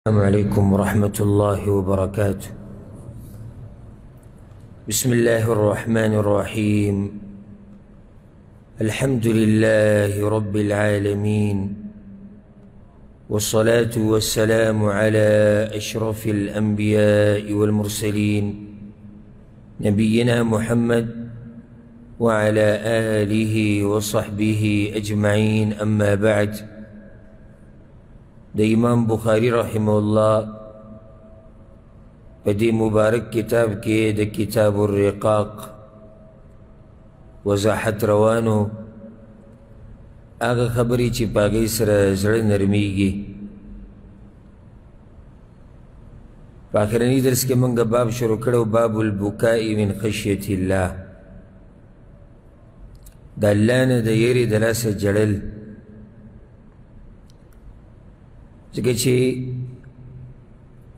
السلام عليكم ورحمة الله وبركاته. بسم الله الرحمن الرحيم. الحمد لله رب العالمين، والصلاة والسلام على أشرف الأنبياء والمرسلين نبينا محمد وعلى آله وصحبه أجمعين. أما بعد، دا امام بخاری رحمه الله بدی مبارک کتاب کے دا کتاب الرقاق وضاحت روانو آغا خبری چی پاگئی سر زڑ نرمیگی. پاکرانی درس کے منگا باب شروع کرو، باب البکائی من خشیت اللہ. دا اللہ نا دا یری دلاس جڑل، ځکه چې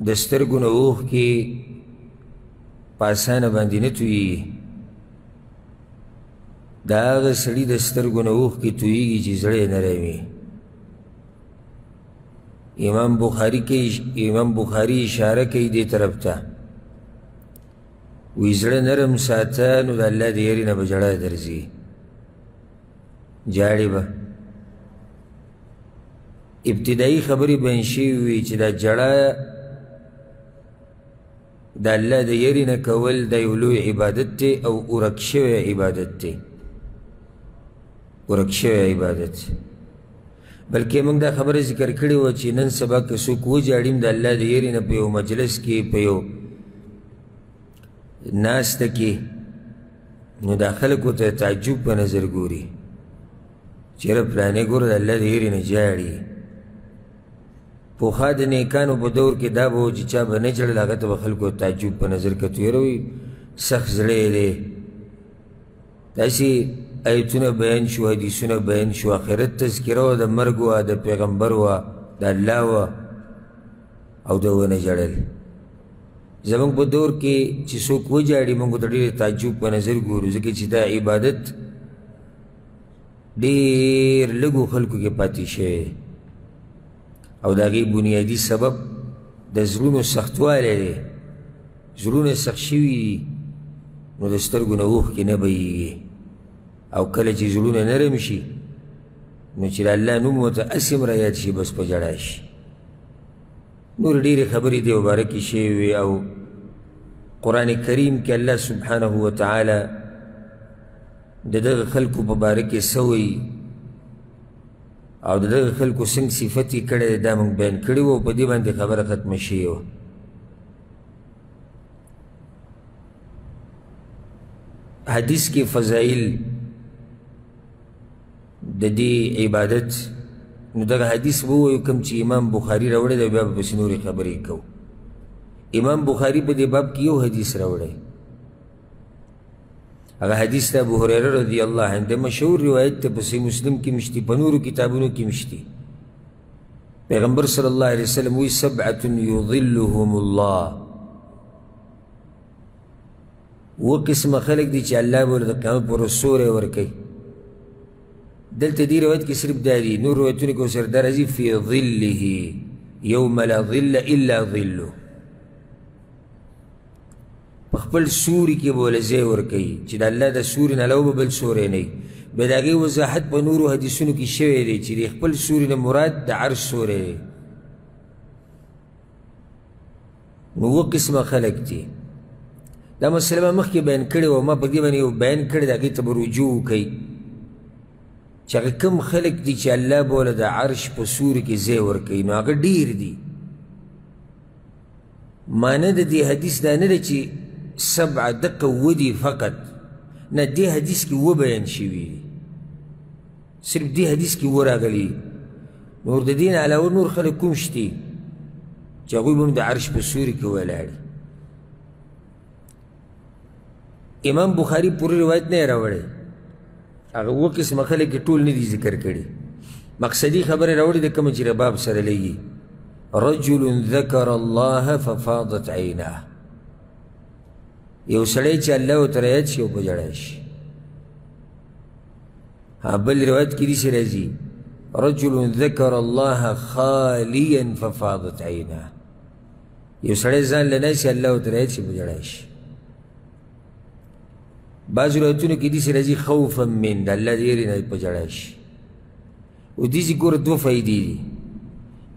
د سترګو نه اوښ کې په اسانه باندې نه تویېږي. د هغه سړي د سترګو نه اوښ کې تویېږي چې زړه یې نری وي. امام بخاري اشاره کوي دې طرف ته، وایي زړه نرم ساته نو د الله د یرې نه به ژړا درځي، جاړې به. ابتدائی خبری بیان شوی وی چې دا جړه د الله د یری نه کول د یو لوی عبادت دی او ورک شوی عبادت دی، ورک شوی عبادت. بلکې موږ دا خبره ذکر کړې وه چې نن سبا که څوک وجاړیم د الله د یری نه په یو مجلس کې، په یو ناسته کې، نو دا خلکو ته تعجب په نظر ګوري چې یاره پلانې ګوره د الله د یری نه جاړي. پوخا د نیکانو په دور کې دا به و چې چا به نه جړل، هغه ته به خلکو تعجب په نظر کتو، یاره وایي سخت زړی دی. داسې ایتونه بیان شو، حدیثونه بیان شو، آخرت تذکره وه، د مرګ وه، د پیغمبر وه، د الله وه، او ده ونه جړل. زموږ په دور کې چې څوک وجاړي موږ ته ډېر تعجب په نظر ګورو، ځکه چې دا عبادت ډېر لږو خلکو کې پاتې شوی او د هغې بنیادي سبب د زړونو سختوالی دی. زړونه سخت شوي دي نو د سترګو نه اوښکې نه بهیږي، او کله چې زړونه نرم شي نو چې د الله نوم ورته هسې هم رایاد شي بس په ژړا شي. نور ډېرې خبرې دې مبارکې شوې وي، او قرآن کریم کې الله سبحانه وتعالی د دغه خلکو په باره کې څه وایي او د دغه خلکو څنګه صفت یې کړی دی، دا موږ بیان کړي وو، په دې باندې خبره ختمه شوې وه. حدیث کې فضایل د دې عبادت، نو دغه حدیث به ووایو کوم چې امام بخاري راوړی دی، بیا به پسې نورې خبرې کوو. امام بخاري په دې باب کې یو حدیث راوړی، هغه حدیث ته ابو هریره رضی الله عنه، د مشهور روایت ته په صحیح مسلم کې مشتي، په نورو کتابونو کې مشتي. پیغمبر صلی الله علیه وسلم وی سبعة یظلهم الله، اوه قسمه خلک دي چې الله به ورته د قیامت پر ورځ سوری ورکوي. دلته دې روایت کې صرف دا دي، نور روایتونه کې ورسره دا راځي فی ظله یوم لا ظل الا ظله، په خپل سوري کې به وله ځای ورکوي چې د الله د سوري نه علاوه به بل سوری نه وي. بیا د هغې وضاحت په نورو حدیثونو کې شوی دی چې د خپل سوري نه مراد د عرش سوری دی. نو اوه قسمه خلک دي. دا مسله ما مخکې بیان کړې وه، ما په دې باندې یو بیان کړی د هغې ته به رجوع وکوئ چې هغه کوم خلک دي چې الله به وله د عرش په سوري کې ځای ورکوي، نو هغه ډېر دي. معنی د دې حدیث دا نه ده چې سبعه دقه ودي فقط، نه، دې حدیث کې و بیان شوي دي، صرف دې حدیث کې و راغلي. نور د دې نه علاوه نور خلک کوم شتي چې هغوی به هم د عرش په سوري کې ولاړ. امام بخاري پوره روایت نه یې راوړی، هغه اوه قسمه خلک یې ټول نه دي ذکر کړي، مقصدي خبرې راوړې د کومه چې رباب سره لګي. رجل ذکر الله ففاضت عیناه، یو سړی چې الله ورته رایاد شي او په ژړا شي. بل روایت کې داسې راځي رجل ذكر الله خاليا ففاضت عیناه. یو سړی ځان له ناسي الله ورته رایت شي په ژړا شي. بعضو روایتونو کې داسې راځي خوفا من د الله د یېرې نه په ژړا شي. او داسې ګوره دوه فایدې دي.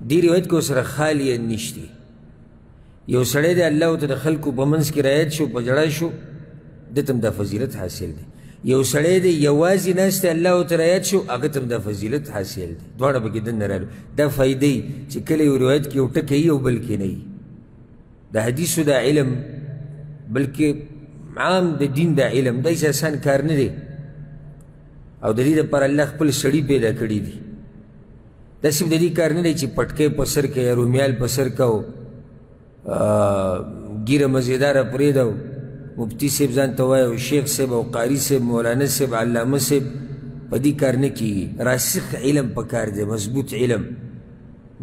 دې روایت کې ورسره خالیا نشته. یو سړی دی الله ورته د خلکو په منځ کې رایت شو په ژړا شو ده ته هم دا فضیلت حاصل دی. یو سړی دی یوازې ناست دی الله ورته رایت شو هغه ته هم دا فضیلت حاصل دی. دواړه پکې دننه رالو. دا فایدې چې کله یو روایت کې یو ټکی یو بل کې نه وي. د حدیثو دا علم بلکې عام د دین دا علم دا هیڅ آسان کار نه دی او د دې دپاره الله خپل سړي پیدا کړي دي. دا صرف د دې کار نه دی چې پټکی په سر که یا رومیال په سر که او ګیره مزېداره پرېږده او مفتي صاحب ځان ته وایي او شیخ صاحب او قاري صاحب مولانا صاحب علامه صاحب په دې کار نه کېږي. راسخ علم په کار دی، مضبوط علم،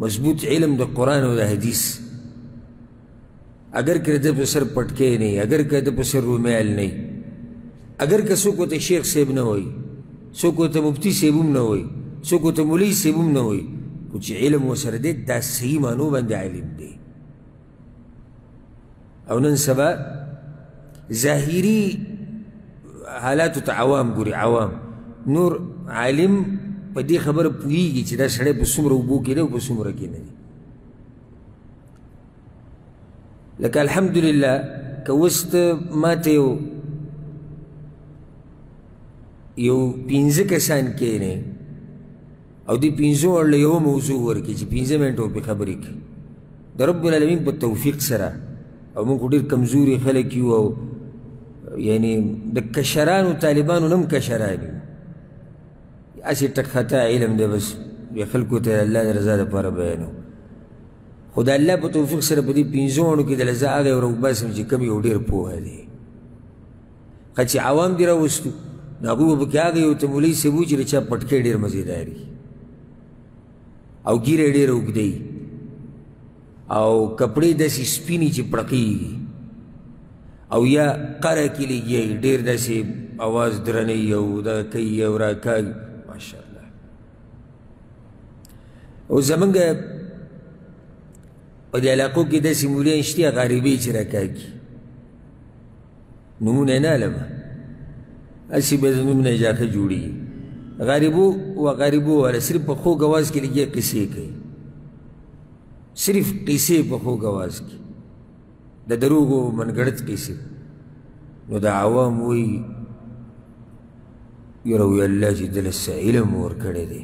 مضبوط علم د قرآن او د حدیث. اگر که د په سر پټکی نه وي، اگر که د په سر رومیال نه وي، اگر که څوک ورته شیخ صاحب نه وایي، څوک ورته مفتي صاحب هم نه وایي، څوک ورته مولوي صاحب هم نه وایي، خو چې علم ورسره دی دا صحیح معنو باندې عالم دی. او نن سبا ظاهري حالاتو ته عوام ګوري، عوام نور عالم په دې خبره پوهېږي چې دا سړی په څومره اوبو کې دی او په څومره کې نه دی. لکه الحمدلله که اوس ته ماته یو 5 کسان کښېنې او دې 5 ورله یوه موضوع ورکړي چې 5 منټه پرې خبرې کړي د رب العالمین په توفیق سره. او موږ خو ډېر کمزوري خلک یو او یعنی د کشرانو طالبانو نه هم کشران یو. هسې ټک خطا علم دی بس خلکو ته الله د رضا دپاره بیانو. خو د الله په توفیق سره په دې 5 وړو کې دله زه هغه یو راوباسم چې کوم یو ډېر پوهه دی. که چې عوام دې راوستو نو هغوی به پکې هغه یو ته مولوي صاحب وي چې د چا پټکی ډېر مزېدار وي او ږیره ډېره اوږده او کپړې داسې سپینې چې پړقېږي او یا قره کې لګي ډېر داسې اواز درنوي او دغه کوي او راکاږي ماشاءالله. او زمونږ په دې علاقو کې داسې مولیان شته غریبۍ چې راکاږي نومونه یې نه علمه هسې به د نوم نه اجاقه جوړېږي. غریبو و غریبو والا صرف په خوږ اواز کې لګي قصې کوي، صرف قصې په خوږ اواز کې د دروغو منګړت قصې. نو د عوام وایي یاره وی الله چې دله څه علم ورکړی دی.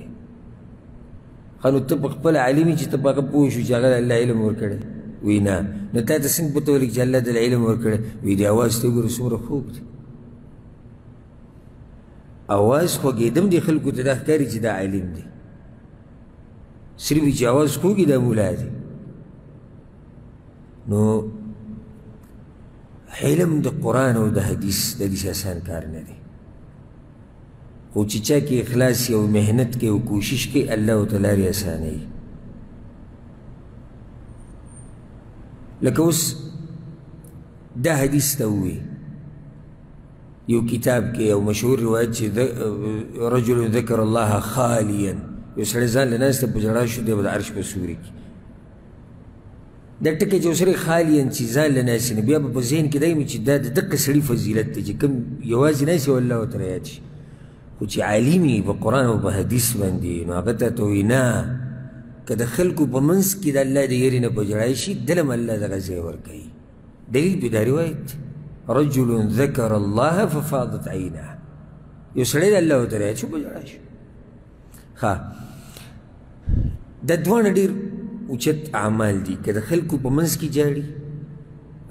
ښه نو ته په خپل عالم یې چې ته په هغه پوه شو چې هغه د الله علم ورکړی وی نه نو تا ته څنګه پته ولګي چې الله دله علم ورکړی وی د اواز ته وګوره څومره خوږ دی. اواز خوږېدم دې خلکو ته دا ښکاري چې دا عالم دی، صرف چې اواز خوږي دا مولا دی. نو علم د قرآن او د حدیث د دې آسان کار نه دی، خو چې چا کې اخلاص او محنت کې او کوشش کې الله ورته لارې اسانوي. لکه اوس دا حدیث ته ووایي یو کتاب کې یو مشهور روایت چې رجل ذکر الله خالیا، یو سړی ځان له ناسته په ژړا شو دی به د عرش په سوري کې. دا ټکی چې یو سړی خالیا چې ځان له ناستې نه بیا به په ذهن کې دا وي چې دا د دقه سړي فضیلت دی چې کوم یوازې ناست وي الله ورته یاد شي. خو چې عالم وي په قرآن او په حدیث باندې نو هغه ته ته وایي نه که د خلکو په منځ کې د الله د یېرې نه په ژړا شي دله هم الله دغه ځای ورکوي. دلیل پې دا روایت رجل ذکر الله ففاضت عیناه، یو سړی د الله ورته یاد شو په ژړا شو. ښه دا دواړه ډېر اوچت اعمال دي، که د خلکو په منځ کې جاړي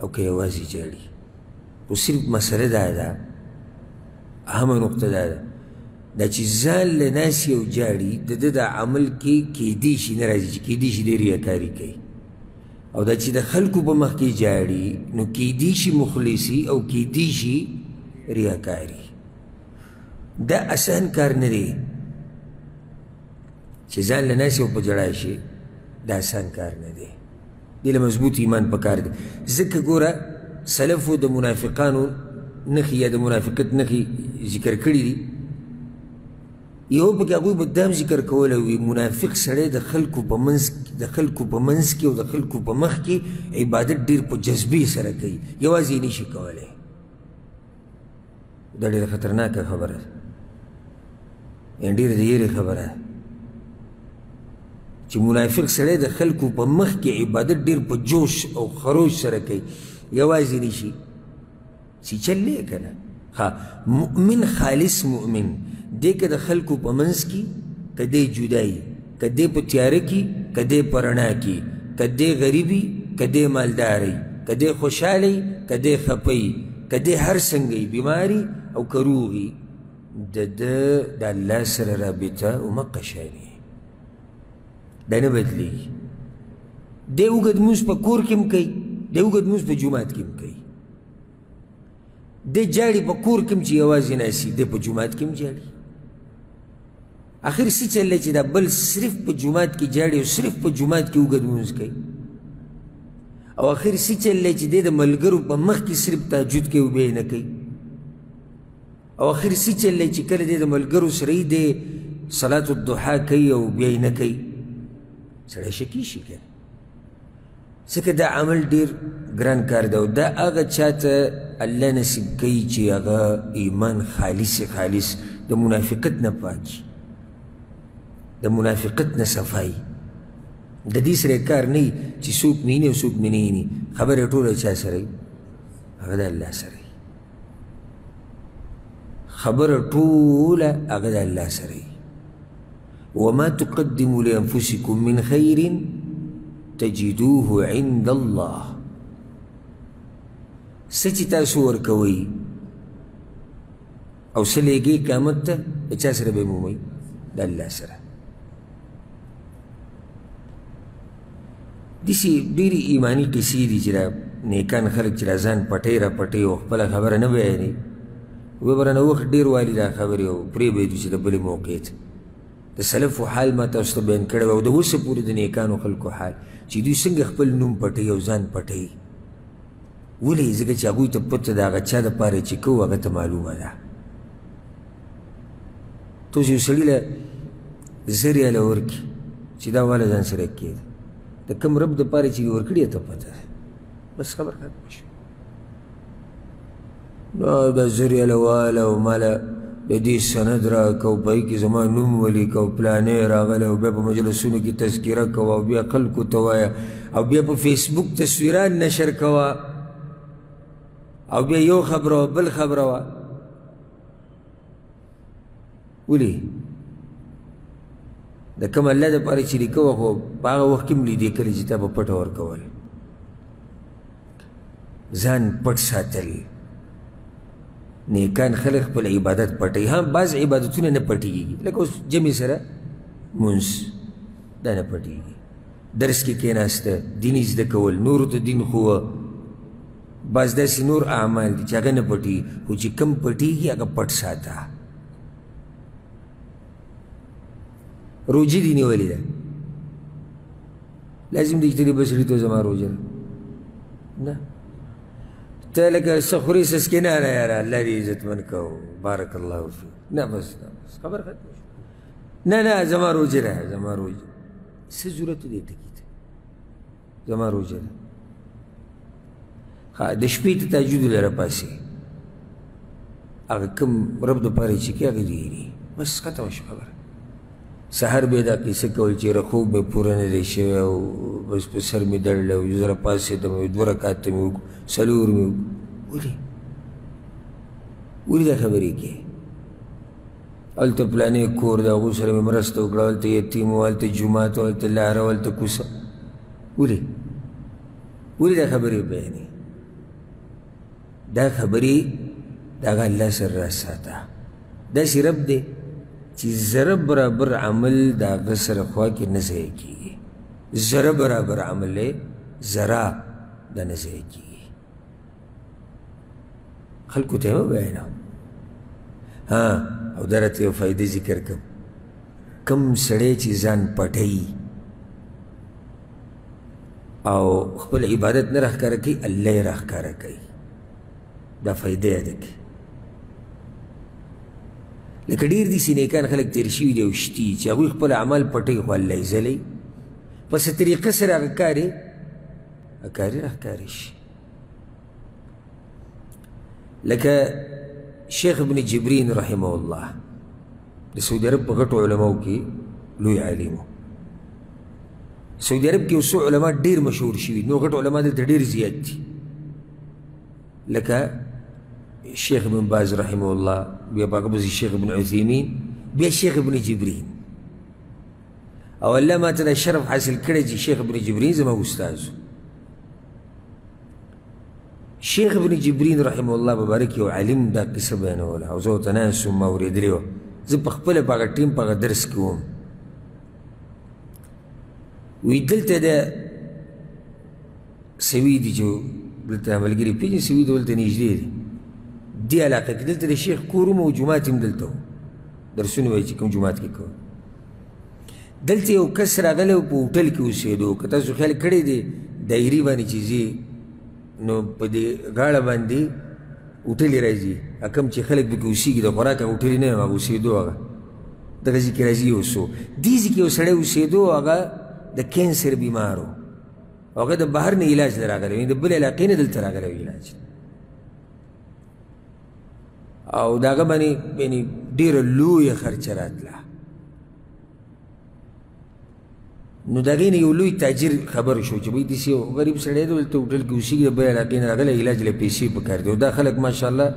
او که یوازې جاړي. خو صرف مسله دا ده، اهمه نقطه دا ده دا چې ځان له ناستې او جاړي د ده د عمل کې کیدی شي نه راځي چې کیدی شي دی ریاکاري کوي، او دا چې د خلکو په مخ کې جاړي نو کیدی شي مخلصي او کیدی شي ریاکاري. دا اسان کار نه دی چې ځان له ناستې او په ژړا شي، دا اسان کار نه دی. دې له مضبوط ایمان پکار دی. ځکه ګوره سلفو د منافقانو نښې یا د منافقت نښې ذکر کړي دي. یو پکې هغوی به دام ذکر کولی وي منافق سړی د خلکو په منځ کې او د خلکو په مخ کې عبادت ډېر په جذبې سره کوي یوازې یې نشي کولی دا ډېره خطرناکه خبره ده یعنې ډېره د یېرې خبره ده چې منافق سړی د خلکو په مخ کې عبادت ډېر په جوش او خروش سره کوي یوازې نشي سی چلې که نه مؤمن خالص مؤمن دی که د خلکو په منځ کې که دی جدایي که دی په تیاره کې که دی په رڼا کې که دی غریبي که دی مالداري که دی خوشحالي که دی خفهی که دی هر څنګه بیماري او که روغي د الله سره رابطه همغه شانې دا نه بدلېږي دی اوږد لمونځ په کور کې هم کوي دی اوږد لمونځ په جومات کې هم کوي دی جاړي په کور کې هم چې یوازې ناستي دی په جومات کې هم جاړي آخر څه چل دی چې دا بل صرف په جومات کې جاړي او صرف په جومات کې اوږد لمونځ کوي او آخر څه چل دی چې دی د ملګرو په مخ کې صرف تهجد کوي او بیا یې نه کوي او آخر څه چل دی چې کله دی د ملګرو سره یې دی صلات الضحا کوي او بیا یې نه کوي سړی شکي شي که ځکه دا عمل ډېر ګران کار دی او دا هغه چاته الله نصیب کوي چې هغه ایمان خالص د منافقت نه پاکي د منافقت نه صفایي د دې سره کار نه وي چې څوک مینې او څوک مې نه ویني خبره ټوله چا سره وي هغه د الله سره وي خبره ټوله هغه د الله سره وي وما تقدموا لأنفسكم من خير تجدوه عند الله څه چې تاسو ورکوئ او څه لیږئ قیامت ته د چا سره به یې مومئ د الله سره داسې ډېرې ایماني قصې دي چې را نیکان خلک چې را ځان پټۍ را پټۍ او خپله خبره نه بیانوي ویې به رانه وخت ډېر والي دا خبرې او پرېږدو چې د بلې موقع ته د سلفو حال ما تاسو ته بیان کړی او د اوسه پورې د نیکانو خلکو حال چې دوی څنګه خپل نوم پټوي او ځان پټوي ولې ځکه چې هغوی ته پته د هغه چا دپاره چې کوو هغه ته معلومه ده تاسو یو سړي له زر ریاله ورکړي چې دا واله ځان سره کېږي د کوم رب دپاره چې یې ورکړي ته پته ده بس خبر ختمه شوه نو دا زر ریاله واله او ماله د دې سند راکه او په هغې کې زما نوم ولیکه او پلانې راغلی او بیا په مجلسونو کې تذکره کوه او بیا خلکو ته وایه او بیا په فیسبوک تصویران نشر کوه او بیا یو خبره وه بل خبره وه ولې د کوم الله دپاره چې لیکوه خو په هغه وخت کې هم لیدې کله چې تا په پټه ورکول ځان پټ ساتل نیکان خلک خپل عبادت پټوي ها بعض عبادتونه نه پټېږي لکه اوس جمع سره مونځ دا نه پټېږي درس کې کېناسته دیني زده کول نورو ته دین ښووه بعض داسې نور اعمال دي چې هغه نه پټېږي خو چې کم پټېږي هغه پټ ساته روجې دې نیولې ده لازم دی چې ته دې بس سړي ته زما روژه ده نه ته لکه څه خورې څه څکې نه نه یاره الله دې عزتمند کو بارک الله فیک نه بس خبر ختمه شو نه نه زما روژه ده زما روژه څه ضرورت دی ټکي ته زما روژه ده د شپې ته تهجد لره پاسې هغه کوم رب دپاره چې کوي هغه دې بس ختمه شو خبره سحر به دا کیسه کول چې خوب به پوره نه دی شوی او بس په سر مې دړلی او یو ځله پاڅېدم او 2 رکعاته مې وکړو 4 مې وکړو ولې دا خبرې کوې هلته پلانې کور د هغو سره مې مرسته وکړه هلته یتیم و هلته جومات و هلته لاره و هلته کوڅه ولې دا خبرې بیانې دا خبرې د هغه الله سره راساته داسې رب دی چې ذره برابر عمل د هغه سره خوا کې نه ضایع کېږي ذره برابر عمل دی ذره دا نه ضایع کېږي خلکو ته یې مه بیانوه ها او دا راته یو فایدې ذکر کړم کم سړی چې ځان پټوي او خپل عبادت نه راښکاره کوي الله یې راښکاره کوي دا فایده یاده کړي لکه ډېر داسې نیکان خلک تېر شوي دي او شتي چې هغوی خپل اعمال پټوي خو الله یې ځلوي په څه طریقه سره هغه کار یې راښکاره شي. لکه شیخ ابن جبرین رحمه الله د سعودي عرب په غټو علماو کې لوی عالم و. سعودي عرب کې یو څو علما ډېر مشهور شوي نو غټ علما دلته ډېر زیات دي لکه شیخ ابن باز رحمه الله بیا په هغه پسې شیخ ابن عثیمین بیا شیخ ابن جبرین او الله ما ته دا شرف حاصل کړی چې شیخ ابن جبرین زما استاد و. شیخ ابن جبرین رحمه الله مبارک یو عالم دا قصه بیانوله او زه ورته ناست وم ما اورېدلې وه زه پخپله په هغه ټیم په هغه درس کې وم. وی دلته د سوي دي چې دلته ملګري پېژني سوي د ولته نږدې دي دې علاقه کې دلته د شیخ کور هم او جومات هم دلته و درسونه وایي چې کوم جومات کې کوو. دلته یو کس راغلی و په هوټل کې اوسېدو که تاسو خیال کړی دی دایري باندې چې ځي نو په دې غاړه باندې هوټلې راځي کوم چې خلک پکې اوسېږي د خوراک هغه هوټلې نه هغه اوسېدو هغه دغه ځای کې راځي یو څو دې ځای کې یو سړی اوسېدو هغه د کینسر بیمار و هغه د بهر نه علاج ته راغلی و د بل علاقې نه دلته راغلی و علاج او د هغه باندې یعنې ډېره لویه خرچه راتله. نو د هغې نه یو لوی تاجر خبر شو چې بهی داسې یو غریب سړی دی دلته هوټل کې اوسېږي د بل علاقې نه راغلی علاج له پیسې پکار دی او دا خلک ماشاءالله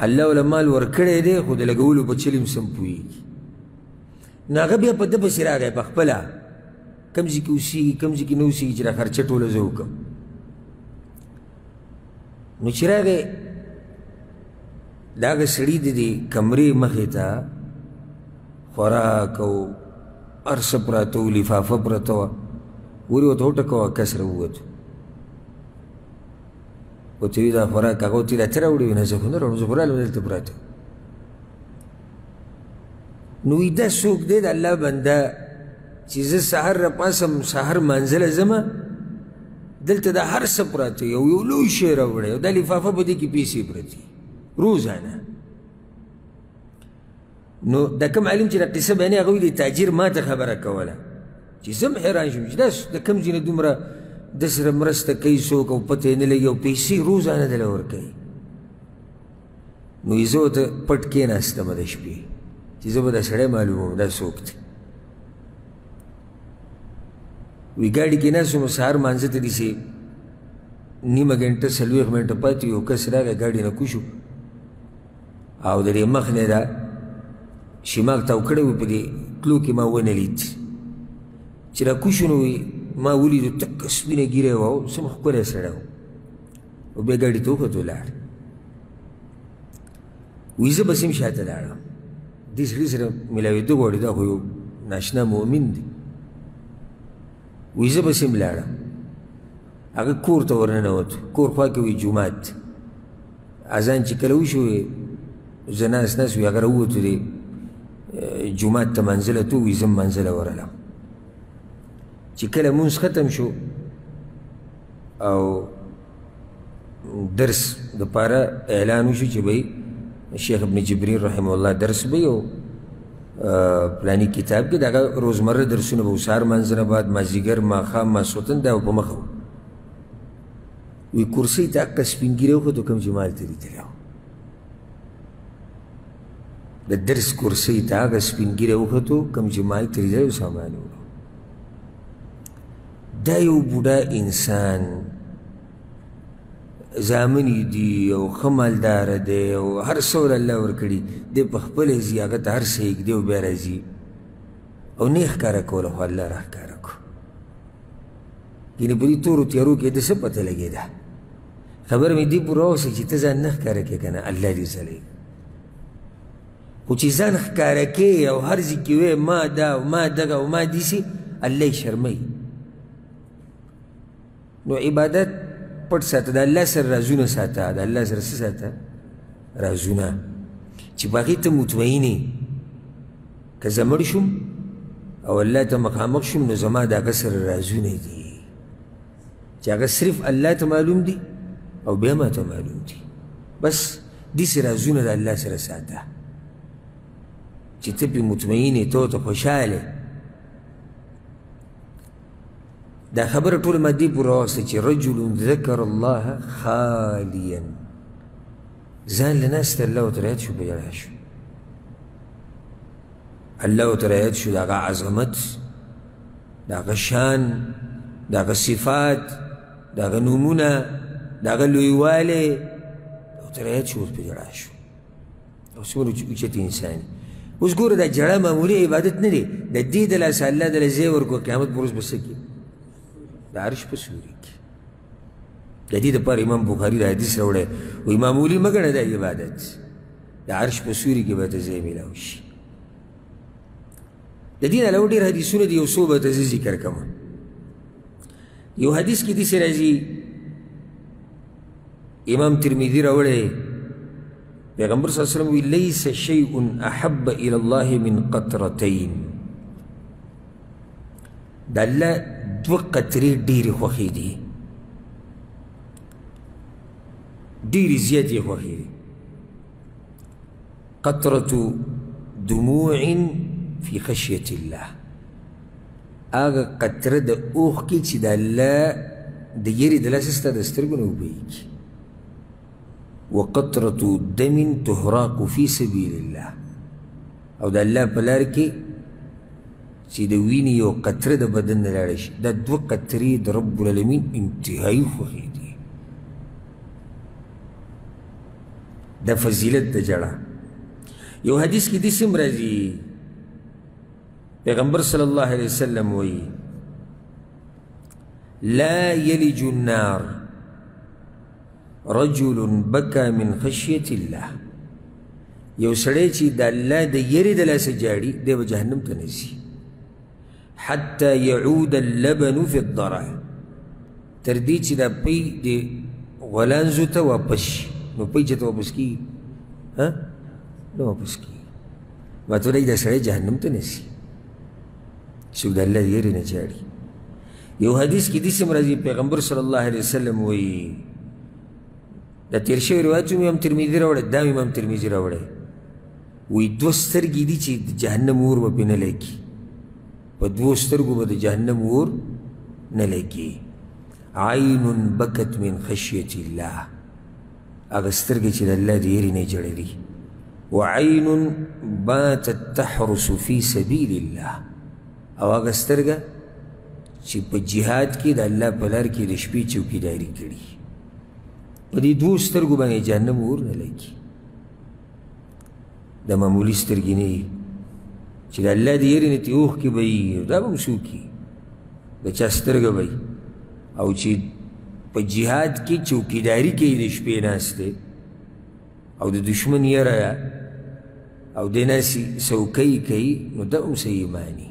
الله ورله مال ورکړی دی خو د لګولو په چل هم سم پوهېږي. نو هغه بیا په ده پسې راغی په خپله کوم ځای کې اوسېږي کوم ځای کې نه اوسېږي چې دا خرچه ټوله زه وکړم. نو چې راغی د هغه سړي د دې کمرې مخې ته خوراک او هر څه پراته و لفافه پرته وه ورې ورته وټکوه کس راووتو ورته وي دا خوراک هغه ورته دا ته راوړې وي نه زه خو نه راوړم زه خو رالم دلته پراته نو وي دا څوک دی د الله بنده چې زه سهار راپاسم سهار مانځله ځمه دلته دا هر څه پراته یو لوی شی راوړی او دا لفافه په دې کې پیسې پرتې روزانه. نو دا کوم عالم چې دا قصه بیانوي هغه ویلي تاجر ما ته خبره کوله چې زه هم حیران شوم چې دا د کوم ځای نه دومره ده سره مرسته کوي څوک او پته یې نه لګي او پیسې روزانه دله ورکوي. نو زه ورته پټ کېناستمه د شپې چې زه به دا سړی معلوموم دا څوک دی. وی ګاډي کې ناست وم سهار مانځه ته داسې نیمه ګنټه 40 منټه پاتې یو کس راغی ګاډي نه کوشو او د دې مخ نه دا شماغ تاو کړی و په دې تلو کې ما ونه لید چې را کوشو نو ما ولیدو تکه سپینه ږیره وه او سم ښکلی سړی و او بیا ګاډي ته وختو ولاړ وی زه بس هم شاته لاړم دې سړي سره میلاوېدو غواړي دا خو یو ناشنا مؤمن دی وی زه بس هم لاړم هغه کور ته ورننوتو کور خوا کې وی جومات اذان چې کله وشو زه ناست ناست وي هغه راووتو دی جومات ته منزله تو وي زه هم منزله ورغلم چې کله مونځ ختم شو او درس دپاره اعلان وشو چې به شیخ ابن جبرین رحمه الله درس به او پلانی کتاب کې د هغه روزمره درسونه به سهار منځ نه بعد مازدیګر ماښام ماسخوتن دا په مخه و وی کرسۍ ته هغه سپین ږیری وختو کوم چې مال ته لیدلی و د درس کرسۍ ته هغه سپین ږیری وختو کوم چې مال ته لیدلی و سامان و دا یو بوډا انسان زامن دي او ښه مالداره دی او هر څه ول الله ورکړي دی په خپله ځي هغه ته هر څه یږدي او بیا راځي او نه یې ښکاره کوله خو الله راښکاره کړو یعنې په دې تورو تیارو کې د څه پته لګېده خبره مې دې پوره واوسه چې ته ځان نه ښکاره کړې که نه الله دې ځلی خو چې ځان ښکاره کوې او هر ځای کې وې ما دا او ما دغه او ما داسې الله یې شرموي نو عبادت پټ ساته د الله سره رازونه ساته د الله سره څه ساته رازونه چې په هغې ته مطمئن یې که زه مړ شوم او الله ته مخامخ شوم نو زما د هغه سره رازونه دي چې هغه صرف الله ته معلوم دي او بیا ما ته معلوم دي بس داسې رازونه د الله سره ساته چې ته پې مطمئن یې، ته ورته خوشحاله دا خبره ټوله مادې پورې راوسته چې رجل ذکر الله خالیا، ځان له ناست الله ورته رایاد شو، په ژړا شو، الله ورته رایاد شو، د هغه عظمت، د هغه شان، د هغه صفات، د هغه نومونه، د هغه لویوالی ورته رایاد شو، اوس په ژړا شو. او څومره اوچت انسان. اوس ګوره دا ژړا معمولي عبادت نه دی، د دې د لاسه الله دله ځای ورکړو، قیامت پر ورځ به څه کړي؟ د عرش په سوري کې. د دې دپاره امام بخاري دا حدیث راوړی، وایي معمولي مه ګڼه دا عبادت، د عرش په سوري کې به ته ځای میلاو شي. د دې نه علاوه ډېر حدیثونه دي، یو څو به ته زه ذکر کوم. یو حدیث کې داسې راځي، امام ترمذي راوړی، پیغمبر صلی الله علیه وسلم وی لیس شیء احب الی الله من قطرتین، د الله دوه قطرې ډېرې خوښې دي، ډېرې زیاتې خوښې دي. قطرة دموع فی خشیة الله، هغه قطره د اوښکې چې د الله د یېرې د لاسه ستا د سترګو نه وبهیږي. وقطرة دم تهراق في سبيل الله، او د الله په لار کې چې د وینې یو قطره د بدن نه لاړه شي، دا دوه قطرې د رب العالمین انتهایي خوښې دي. دا فضیلت د ژړا. یو حدیث کې داسې هم راځي، پیغمبر صلی الله علیه وسلم وایي لا یلج النار رجل بکا من خشیة الله، یو سړی چې د الله د یېرې د لاسه جاړي، دی به جهنم ته نه ځي. حتی یعود اللبن فی الضرع، تر دې چې دا پی د غلانځو ته واپس شي. نو پی چې ته واپس کېږي، نه واپس کېږي. ماته وایي دا سړی جهنم ته نه ځي، څوک د الله د یېرې نه جاړي. یو حدیث کې داسې هم راځي، پیغمبر صلی الله علیه وسلم وایي، دا تیر شوی روایت هم امام ترمذي راوړی، دا امام ترمذي راوړی، وایي دوه سترګې دي چې د جهنم اور به پرې نه لګي، په دوو سترګو به د جهنم اور نه لګي. عین بکت من خشیة الله، هغه سترګې چې د الله د یېرې نه جړلي. وعین باتت تحرس فی سبیل الله، او هغه سترګه چې په جهاد کې د الله په لار کې د شپې چوکیداري کړي، په دې دوو سترګو باندې جهنم اور نه لګي. د معمولي سترګې نه وي چې د الله د یېرې نه ترې اوښکې به وي، دا به هم څوک وي، د چا سترګه به وي، او چې په جهاد کې چوکیداري کوي، د شپې ناست دی او د دشمن یره او د ناسې څوکۍ کوي، نو دا هم څه ایماني.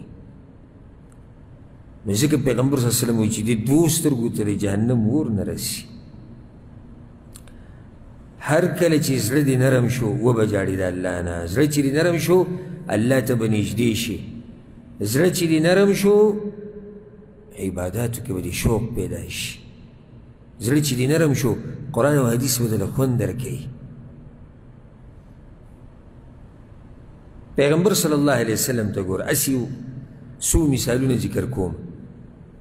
نو ځکه پیغمبر صلی الله علیه وسلم وایي چې دې دوو سترګو ته د جهنم اور نه رسي. هر کله چې زړه دې نرم شو وبه جاړي د الله نه، زړه چې دې نرم شو الله ته به نږدې شي، زړه چې دې نرم شو عباداتو کې به دې شوق پیدا شي، زړه چې دې نرم شو قرآن او حدیث به دله خوند درکوي. پیغمبر صلی الله علیه وسلم ته ګوره، اسې څو مثالونه ذکر کوم،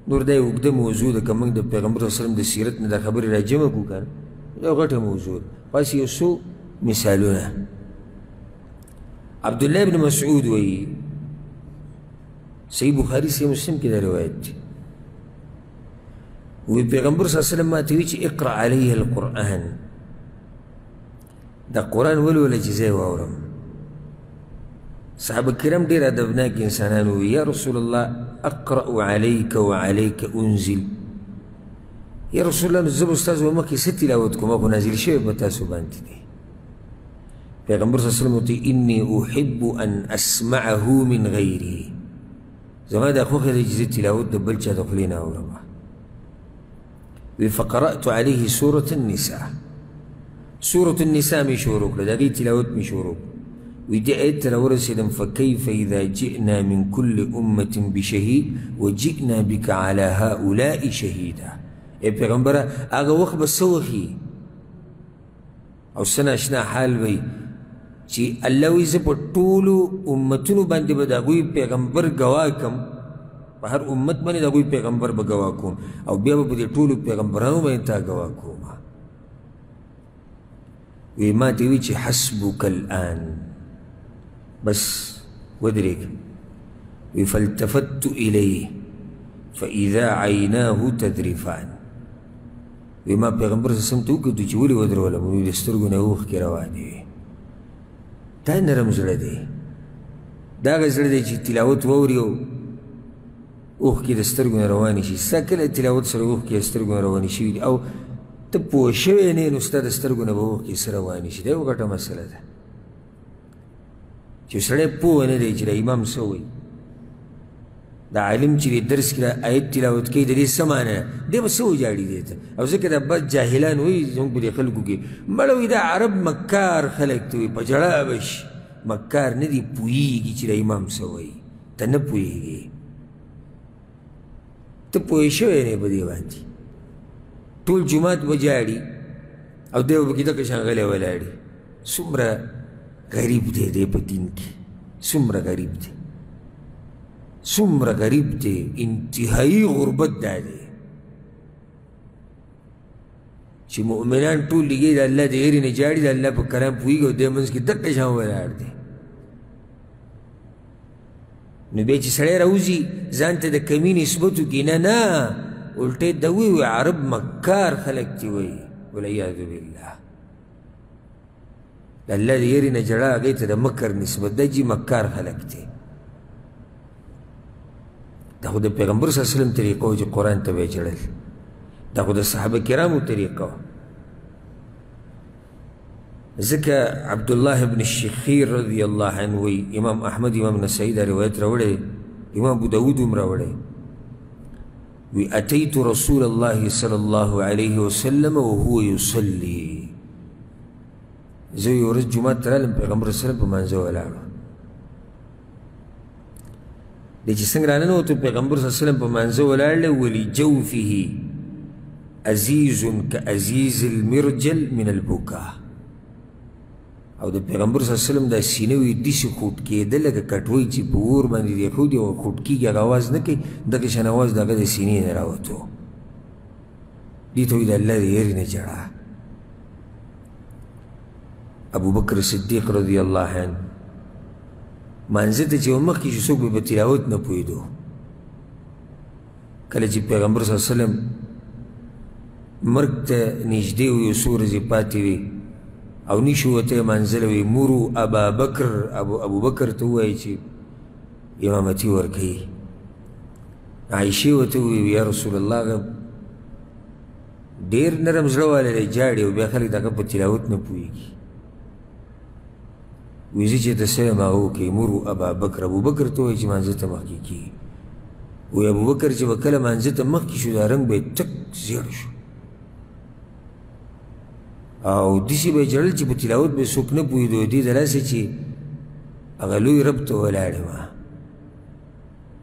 نور دا یو اوږده موضوع ده، که موږ د پیغمبر صلی الله علیه وسلم د سیرت نه دا خبرې را جمع کړو که نه، یو غټه موضوع ده، خاص یو څو مثالونه. عبدالله بن مسعود وایي، صحیح بخاري صحیح مسلم کې دا روایت دی، وی پیغمبر صلی الله علیه وسلم ماته وی چې اقرأ علیه القرآن، دا قرآن ولوله چې زه یې واورم. صحابه کرام ډېر ادبناک انسانان وی، یا رسول الله اقرأ علیک وعلیک انزل، یا رسول الله نو زه به ستاسو په مخکې څه تلاوت کوم، خو نازل شوی په تاسو باندې دی. پیغمبر صلی الله علیه وسلم ورته انی احب ان اسمعه من غیره، زما دا خوښه ده چې زه تلاوت د بل چا د خولې نه اورم. وی فقرأت علیه سورة النساء، سورة النساء مې شروع کړه، د هغې تلاوت مې شروع کړه. وی دې آیت ته راورسېدم، فکیف اذا جئنا من کل امة بشهید وجئنا بک علی هؤلاء شهیدا. ای پیغمبره هغه وخت به څه وښي او څه ناشنا حال وی چې الله وایي زه په ټولو امتونو باندې به د هغوی پیغمبر ګواه کړم، په هر امت باندې د هغوی پیغمبر به ګواه کوم او بیا به په دې ټولو پیغمبرانو باندې تا ګواه کوم. وی ما ته وی چې حسبک الآن، بس ودرېږه. وی فالتفت الیه فاذا عیناه تذرفان. وی ما پیغمبر صلی الله علیه وسلم ته وکتو چې ولې ودرولم؟ وی د سترګو نه اوښکې روانې وې. دا نرم زړه دی، دا هغه زړه دی چې تلاوت واوري او اوښکې د سترګو نه روانې شي. ستا کله تلاوت سره اوښکې د سترګو نه روانې شوي دي او ته پوه شوی نه یې، نو ستا د سترګو نه به اوښکې څه روانې شي. دا یو ګټه مسله ده چې سړی پوه نه دی چې د امام څه وایي. د عالم چې د درس کې د آیت تلاوت کوي د دې څه معنی ده؟ دی به څه وجاړي دی ته. او ځکه دا بد جاهلان وایي زموږ په دې خلکو کې، مړه وایي دا عرب مکار خلک ته وایي، په ژړا به شي. مکار نه دي، پوهېږي چې د امام څه وایي، ته نه پوهېږي، ته پوه شوی نه په دې باندې. ټول جومات به جاړي او دی به پکې دغه شان غلی ولاړي. څومره غریب دی دی په دین کې، څومره غریب دی، څومره غریب دی. انتهایی غربت دا دی چې مؤمنان ټول لګي د الله د هیرې نه جاړي، د الله په کلام پوهېږي او دی منځ کې دغه شان ولاړ دی. نو بیا چې سړی راوځي ځان ته د کمي نسبت وکړي، نه نه الټې د وی عرب مکار خلک دي وایي، والعیاذ بالله. د الله د هیرې نه جړه هغې ته د مکر نسبت ده، جي مکار خلک دي. دا خو د پیغمبر صلی الله علیه وسلم طریقه و چې قرآن ته به یې جړل، دا خو د صحابه کرامو طریقه وه. ځکه عبدالله ابن الشخیر رضی الله عنه وی، امام احمد امام نسائی دا روایت راوړی، امام ابو داود هم راوړی. وی اتیت رسول الله صلی الله علیه وسلم وهو یصلی. زه یو ورځ جومات ته رالم، پیغمبر صلی الله علیه وسلم په مانځه ولاړ و. دی چې څنګه راننوتو پیغمبر صلی الله علیه وسلم په مانځه ولاړ دی، ولجوفه عزیز کعزیز المرجل من البکا. او د پیغمبر صلی الله علیه وسلم دا سینه وی داسې خوټ کېده لکه کټوۍ چې په اور باندې دی ایښودي او خوټ کېږي، هغه اواز نه کوي، دغه شان اواز د هغه د سینې نه راوتو. دې ته وایي د الله د هیرې نه جړه. ابو بکر صدیق رضی الله عنه مانځه ته چې مخکې شو، څوک به په تلاوت نه پوهېدو. کله چې پیغمبر صلی الله علیه وسلم مرګ ته نږدې و، یو څو ورځې پاتې وي او نشو وته منزل وی، مرو ابا بکر، ابو بکر ته وایي چې امامتي ورکوي. عایشې ورته وویل یا رسول الله هغه ډېر نرم زړه والی دی، جاړي او بیا خلک د هغه په تلاوت نه پوهېږي. وایي زه چې ته څه یم هغه وکړئ. مرو ابا بکر، ابو بکر ته وایي چې مانځه ته مخکې کېږي. وایي ابو بکر چې به کله مانځه ته مخکې شو، دا رنګ به یې ټک زیړ شو او داسې به یې جړل چې په تلاوت به څوک نه پوهېدو. دې دلاسې چې هغه لوی رب ته ولاړ یم.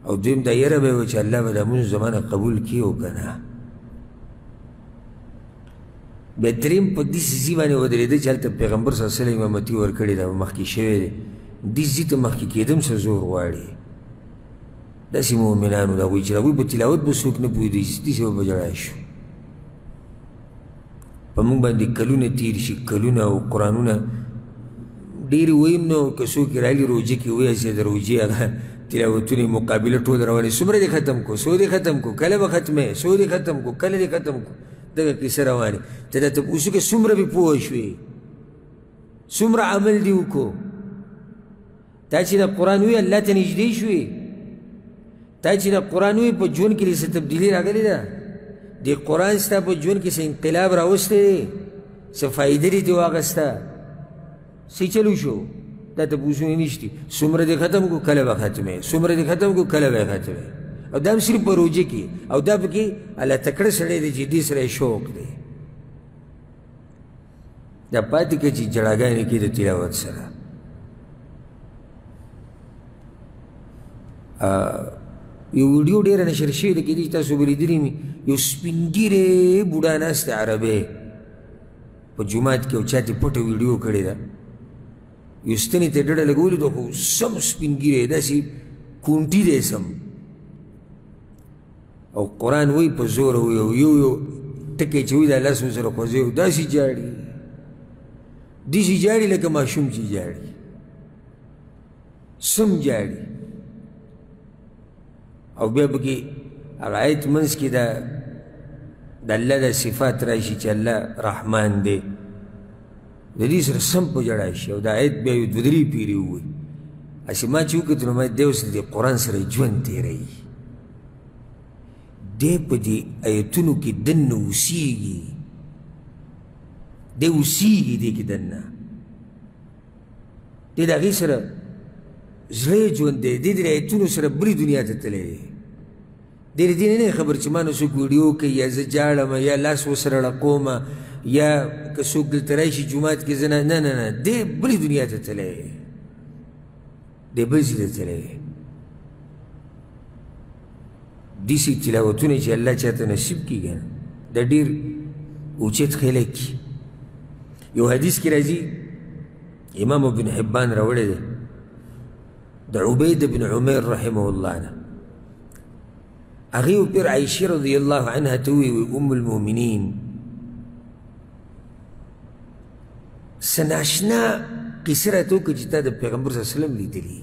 او دویم دا یره به یې وه چې الله به دا مونځ زمانه قبول کړي او که نه. بهترین په داسې ځي باندې ودرېده چې هلته پیغمبر صلی الله علیه وسلم امامتي ورکړې ده، مخکې شوی دی. دې ځي ته مخکې کېدم څه زور غواړي. داسې مؤمنانو د هغوی چې د هغوی په تلاوت به څوک نه پوهېدی، داسې به په ژړا شو. په موږ باندې کلونه تېر شي، کلونه او قرآنونه ډېرې ویم نو که څوک یې رالي روژه کې ویاسې د روژې هغه تلاوتونه مقابله ټول روانې، څومره دې ختم کو، څو دې ختم کو، کله به ختمې، څو دې ختم کو، کله دې ختم کو، دغه کیسه روانې. ته دا تپوس وکړه څومره بې پوه شوې، څومره عمل دې وکړو. تا چې د قرآن وی الله ته نږدې شوې، تا چې د قرآن وی په ژوند کې دې څه تبدیلي راغلې ده، دې قرآن ستا په ژوند کې څه انقلاب راوستی دی، څه فایده دې ترې واخسته، څه چلو شو. دا تپوسونه نشته. څومره دې ختم کو، کله به ختمې، څومره دې ختم کو، کله به ختمې. او دا هم صرف په روژه کې، او دا پکې الله تکړه سړی دی چې دې سره یې شوق دی. دا پاتې که چې جړاګانې کې د تلاوت سره. یو ویډیو ډېره نشر شوې ده، کېدای شي تاسو به لیدلې وي. یو سپین ږیرې بوډا ناست دی عربی په جومات کې، او چا ترې پټه ویډیو کړې ده. یو ستنې ته ډډه لګولې ده خو سم سپین ږیری داسې کونټي دی سم او قرآن وایي په زوره وایي او یو ټکی چې وایي د الله سره خوځوي او داسې جاړي داسې جاړي لکه ماشوم چې جاړي سم جاړي او بیا پکې هغه آیت منځ کې د الله د صفات راشي چې الله رحمان دی د دې سره سم په ژړا شي او دا آیت بیا یو دوه درې پیرې ووایي هسې ما چې وکتل نو ما دی اوس د قرآن سره ژوند تېروي دی په دې آیتونو کې دننه اوسېږي دی اوسېږي دې کې دننه دی د هغې سره زړه ژوند دی دی د آیتونو سره بلې دنیا ته تللی دی دی د دې نه خبر چې ما نه څوک ویډیو کوي یا زه جاړم یا لاس ورسره ړقوم یا که څوک دلته راشي جومات کې زه نه نه نه دی بلې دنیا ته تللی دی بل ځای ته تللی داسې تلاوتونه چې الله چاته نصیب کړي که نه دا ډېر اوچت خلک یو حدیث کې راځي امام ابن حبان راوړی دی د عبید بن عمیر رحمه الله نه هغې وپیر عایشې رضی الله عنها ته وویل ام المؤمنین څه ناشنا قصه راته وکړه چې تا د پیغمبر صلی الله علیه وسلم لیدلي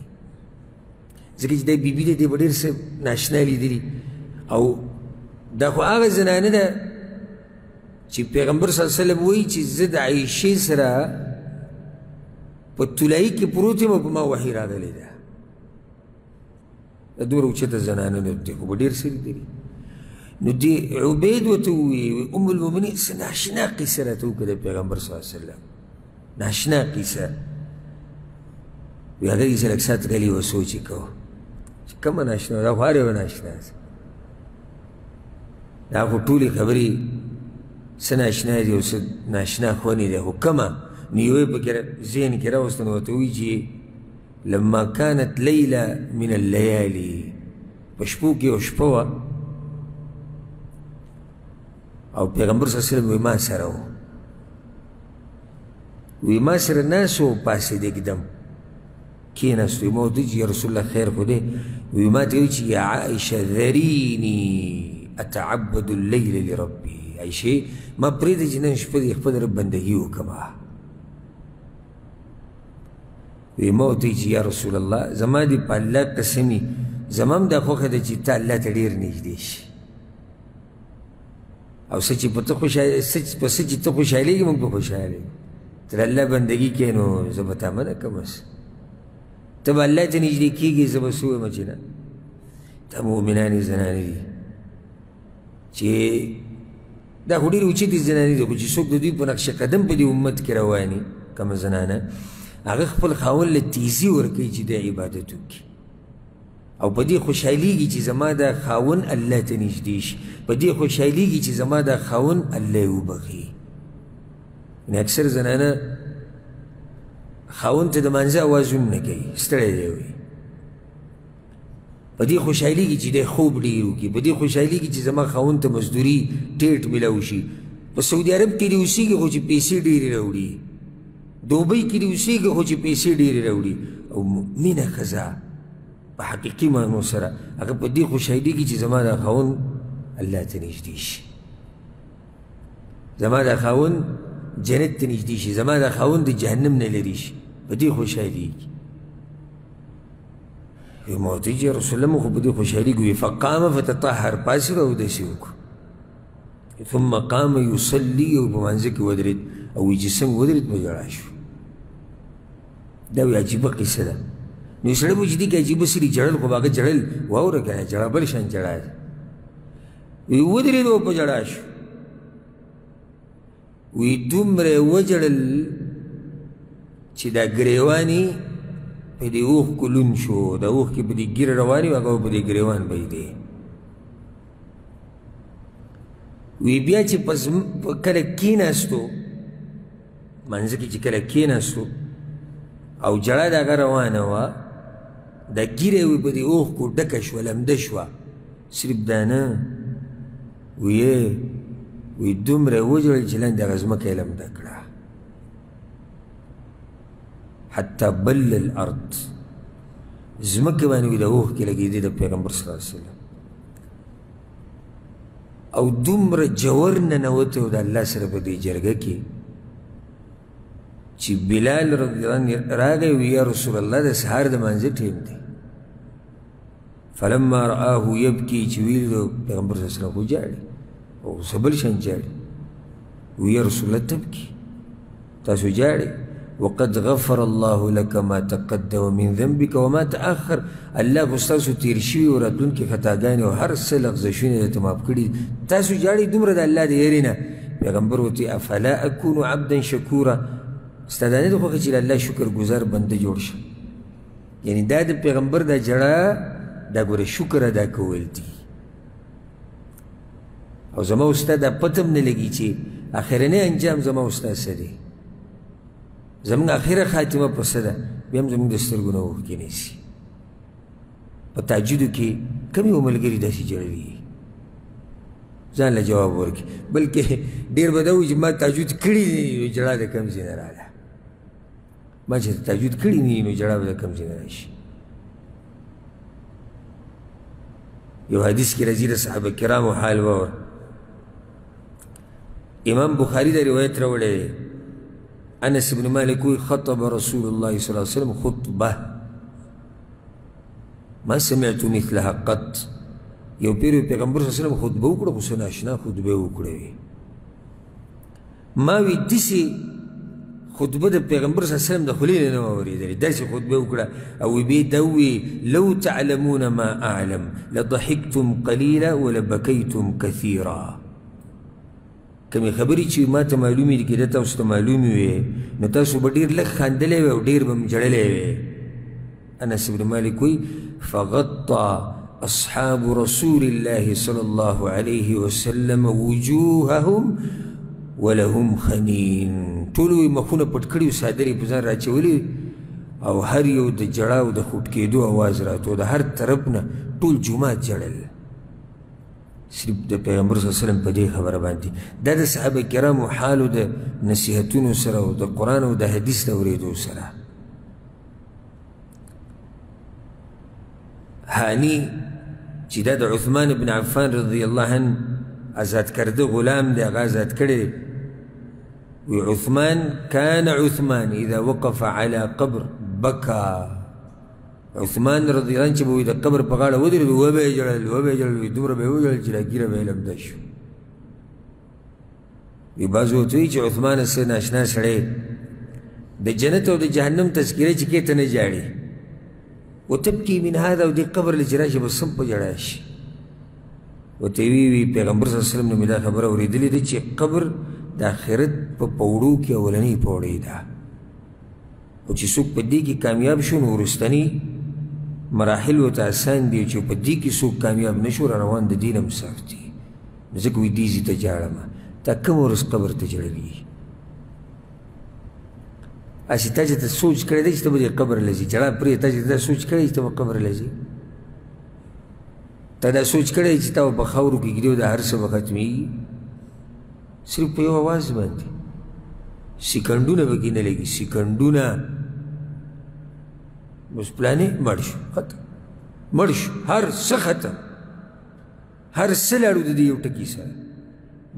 ځکه چې دا بیبي دی دی به ډېر څه ناشنا لیدلي او دا خو هغه زنانه ده چې پیغمبر صلی الله علیه وسلم وایي چې زه د عایشې سره په طلایي کې پروت یم او په ما وحي راغلی ده دا دومره اوچته زنانه نه دی خو به ډېر څه لیدلي نو دې عبید ورته ووایي ام المؤمنین څه ناشنا قصه راته وکړه د پیغمبر صلی الله علیه وسلم ناشنا قصه وی هغه یې لږ ساعت غلی و سوچ یې کوه چې کومه ناشنا دا خو هر یوه ناشنا ده دا خو ټولې خبرې څه ناشنا دي او څه ناشنا خونې دي خو کومه نو یو یې پکې ذهن کې راوسته نو ورته وایي چې لما كانت ليلة من الليالي په شپو کې یو شپه وه او پیغمبر صلی الله علیه وسلم وی ما سره و وی ما سره ناست و پاسېد اکدم کېناست وی ما ورته چې یا رسول الله خیر خو دی وی ما ته وایي چې یا عایشه ذریني اتعبد اللیل لربي عایشې ما پرېږده چې نن شپه د خپل رب بندګي وکړمه وی ما ورته چې یا رسول الله زما دې په الله قسمي زما هم دا خوښه ده چې ته الله ته ډېر نږدې شي او څه چې په څه چې ته خوشحالېږي موږ په خوشحالېږو ته د الله بندګي کوې نو زه به تا منع کړم ته به الله ته نږدې کېږي زه به څه ووایم چې نه دا مؤمنانې زنانې دي چې دا خو ډېرې اوچتې زنانې دي خو چې څوک د دوی په نقش قدم په دې امت کې رواني کومه زنانه هغه خپل خاوند له تیزي ورکوي چې دی عبادت وکړي او په دې خوشحالېږي چې زما دا خاوند الله ته نږدې شي په دې خوشحالېږي چې زما دا خاوند الله یې وبخي یعنې اکثر زنانه خاوند ته د مانځه اوازونه نه کوي ستړی دی وایي په دې خوشحالېږي چې دی خوب ډېر وکړي په دې خوشحالېږي چې زما خاوند ته مزدوري ټیټ میلاو شي په سعودي عرب کې دې اوسېږي خو چې پیسې ډېرې راوړي دوبۍ کې دې اوسېږي خو چې پیسې ډېرې راوړي او مینه ښځه په حقیقي معنو سره هغه په دې خوشحالېږي چې زما دا خاوند الله ته نږدې شي زما دا خاوند جنت ته نږدې شي زما دا خاوند د جهنم نه لرې شي په دې خوشحالېږي وی ما ورته چې رسول الله موږ خو په دې خوشحالېږو وي فقام فتطهر پاڅېد او اودس یې وکړو ثم قام یصلي او په مانځه کې ودرېد او وی چې څنګه ودرېد په ژړا شو دا وی عجیبه قصه ده نو سړی به چې دي که عجیبه سړي جړل خو به هغه جړل واوره که نه جړه بل شان جړا ده وی ودرېد او په ژړا شو وی دومره وجړل چې دا ګریوانې په دې اوښکو لوند شو د اوښکې په دې ګیره روانې وه هغه په دې ګریوان بهېدې وی بیا چې کله کېناستو منځه کې چې کله کېناستو او جړه د هغه روانه وه دا ګیره وی په دې اوښکو ډکه شوه لمده شوه صرف دا نه وی دومره وجړل چې لاندې هغه ځمکه یې لمده کړه حتی بل الارض زمکه باندې وي د اوښکې لګېدې د پیغمبر صلی الله علیه وسلم او دومره جوور ننوتی و د الله سره په دې جرګه کې چې بلال رضی الله عنه راغی وی یا رسول الله د سهار د مانځه ټیم دی فلما رآه یبکي چې ویل پیغمبر صلی الله علیه وسلم خو جاړي او څه بل شان جاړي وی یا رسول الله تبکي تاسو جاړي وقد غفر الله لك ما تقدم من ذنبك وما تأخر الله خو ستاسو تېر شوي او راتلونکي خطاګانې او هر څه لغزشونه درته معاف کړي تاسو جاړئ دومره د الله د یېرې نه پیغمبر ورته افلا اکونو عبدا شکورا ستا دا نه ده خوښه چې د الله شکر ګزار بنده جوړ شه یعنې دا د پیغمبر دا جړه دا ګوره شکر ادا کول دي او زما او ستا دا پته هم نه لګي چې اخرنی انجام زما او ستا څه دی زمونږ اخره خاتمه په څه ده بیا هم زمونږ د سترګو نه اوښکې نیسي په تهجدو کې کم یو ملګري داسې جړوي ځان له جواب ورکړي بلکې ډېر به دا وایي چې ما تهجد کړي دي نو جړه د کم ځای نه راغله ما چې تهجد کړي نه نو جړه به د کم ځای نه راشي یو حدیث کې راځي د صحابه کرامو حال واوره امام بخاري دا روایت راوړی دی انس بن مالک وی خطب رسول الله صلی الله علیه وسلم خطبه ما سمعت مثلها قط یو پیر پیغمبر صلی الله علیه وسلم خطبه وکړه خو څه ناشنا خطبه وکړه ما وی داسې خطبه د پیغمبر صلی الله علیه وسلم د خولې نه مې اورېدلې داسې خطبه وکړه او بیا دا ووی لو تعلمون ما اعلم لضحکتم قلیلا ولبکیتم کثیرا کمی خبرې چې ما ته معلومې دي که ده تاسو ته معلومې وې نو تاسو به ډېر لږ خندلی وې او ډېر به م ژړلی وې انس بن مالک وی فغطى اصحاب رسول الله صلی الله علیه وسلم وجوههم ولهم خنین ټولو یې مخونه پټ کړي وو څادرې په ځان راچولي او هر یو د ژړا او د خوټ کېدو اواز راته د هر طرف نه ټول جومات ژړل صرف د پیغمبر صلی الله علیه وسلم په دې خبره باندې دا د صحابه کرامو حالو د نصیحتونو سره او د قرآن او د حدیث د اورېدو سره هانی چې دا د عثمان بن عفان رضی الله عنه آزاد کرده غلام دی هغه آزاد کړی وی عثمان کان عثمان اذا وقف على قبر بکا عثمان رضی الله عنه چې به وي د قبر په غاړه ودرېد وبه یې ژړل وبه یې ژړل وي دومره به یې وژړل چې راګیره به یې لمده شو وي بعضو ورته وایي چې عثمان څه ناشنا سړی د جنت او د جهنم تذکره چې کې ته نه جاړي وتبکي من هذا او دې قبر له چې راشي بس هم په ژړا شي ورته وی پیغمبر صلی الله علیه وسلم نه مې دا خبره اورېدلې ده چې قبر د آخرت په پوړو کې اولنۍ پوړۍ ده او چې څوک په دې کې کامیاب شو نو وروستني مراحل ورته آسان دي چې په دې کې څوک کامیاب نه شو را روان د دین هم سخت دي نو ځکه وایي دې ځي ته ژاړمه تا کوم ورځ قبر ته ژړوي هسې تا چې ته سوچ کړی دی چې ته به دې قبر له ځي ژړا پرېږده تا چې دا سوچ کړی چې ته به قبر له ځي تا دا سوچ کړی چې تا به په خاورو کې ږدي او دا هر څه به ختمېږي صرف په یو اواز باندې سیکنډونه به کې نه لګي سیکنډونه بس پلانې مړ شو ختم مړ شو هر څه ختم هر څه لاړو د دې یو ټکي سره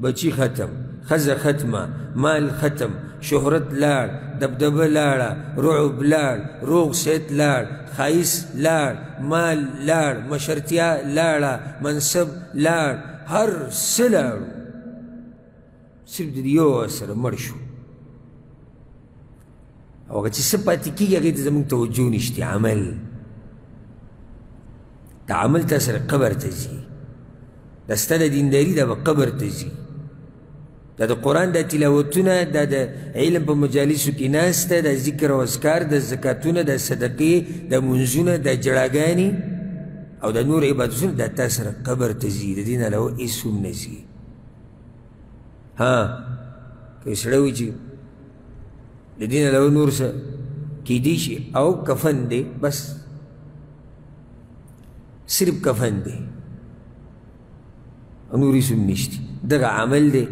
بچي ختم ښځه ختمه مال ختم شهرت لاړ دبدبه لاړه رعب لاړ روغ صحت لاړ ښایست لاړ مال لاړ مشرتیا لاړه منصب لاړ هر څه لاړو صرف د یو سره مړ شو او هغه چې څه پاتې کېږي هغې ته زموږ توجه نشته عمل د عمل تا سره قبر ته ځي دا ستا د دینداري دا به قبر ته ځي دا د قرآن دا تلاوتونه دا د علم په مجالسو کې ناسته دا ذکر او اذکار د زکاتونه د صدقې د منځونه د جړاګانې او د نور عبادتونه دا تا سره قبر ته ځي د دې نه علاوه هېڅ هم نه ځي ها که یو سړی وایي چې د دې نه علاوه نور څه کیدی شي او کفن دی بس صرف کفن دی او نور هېڅ هم نشته دغه عمل دی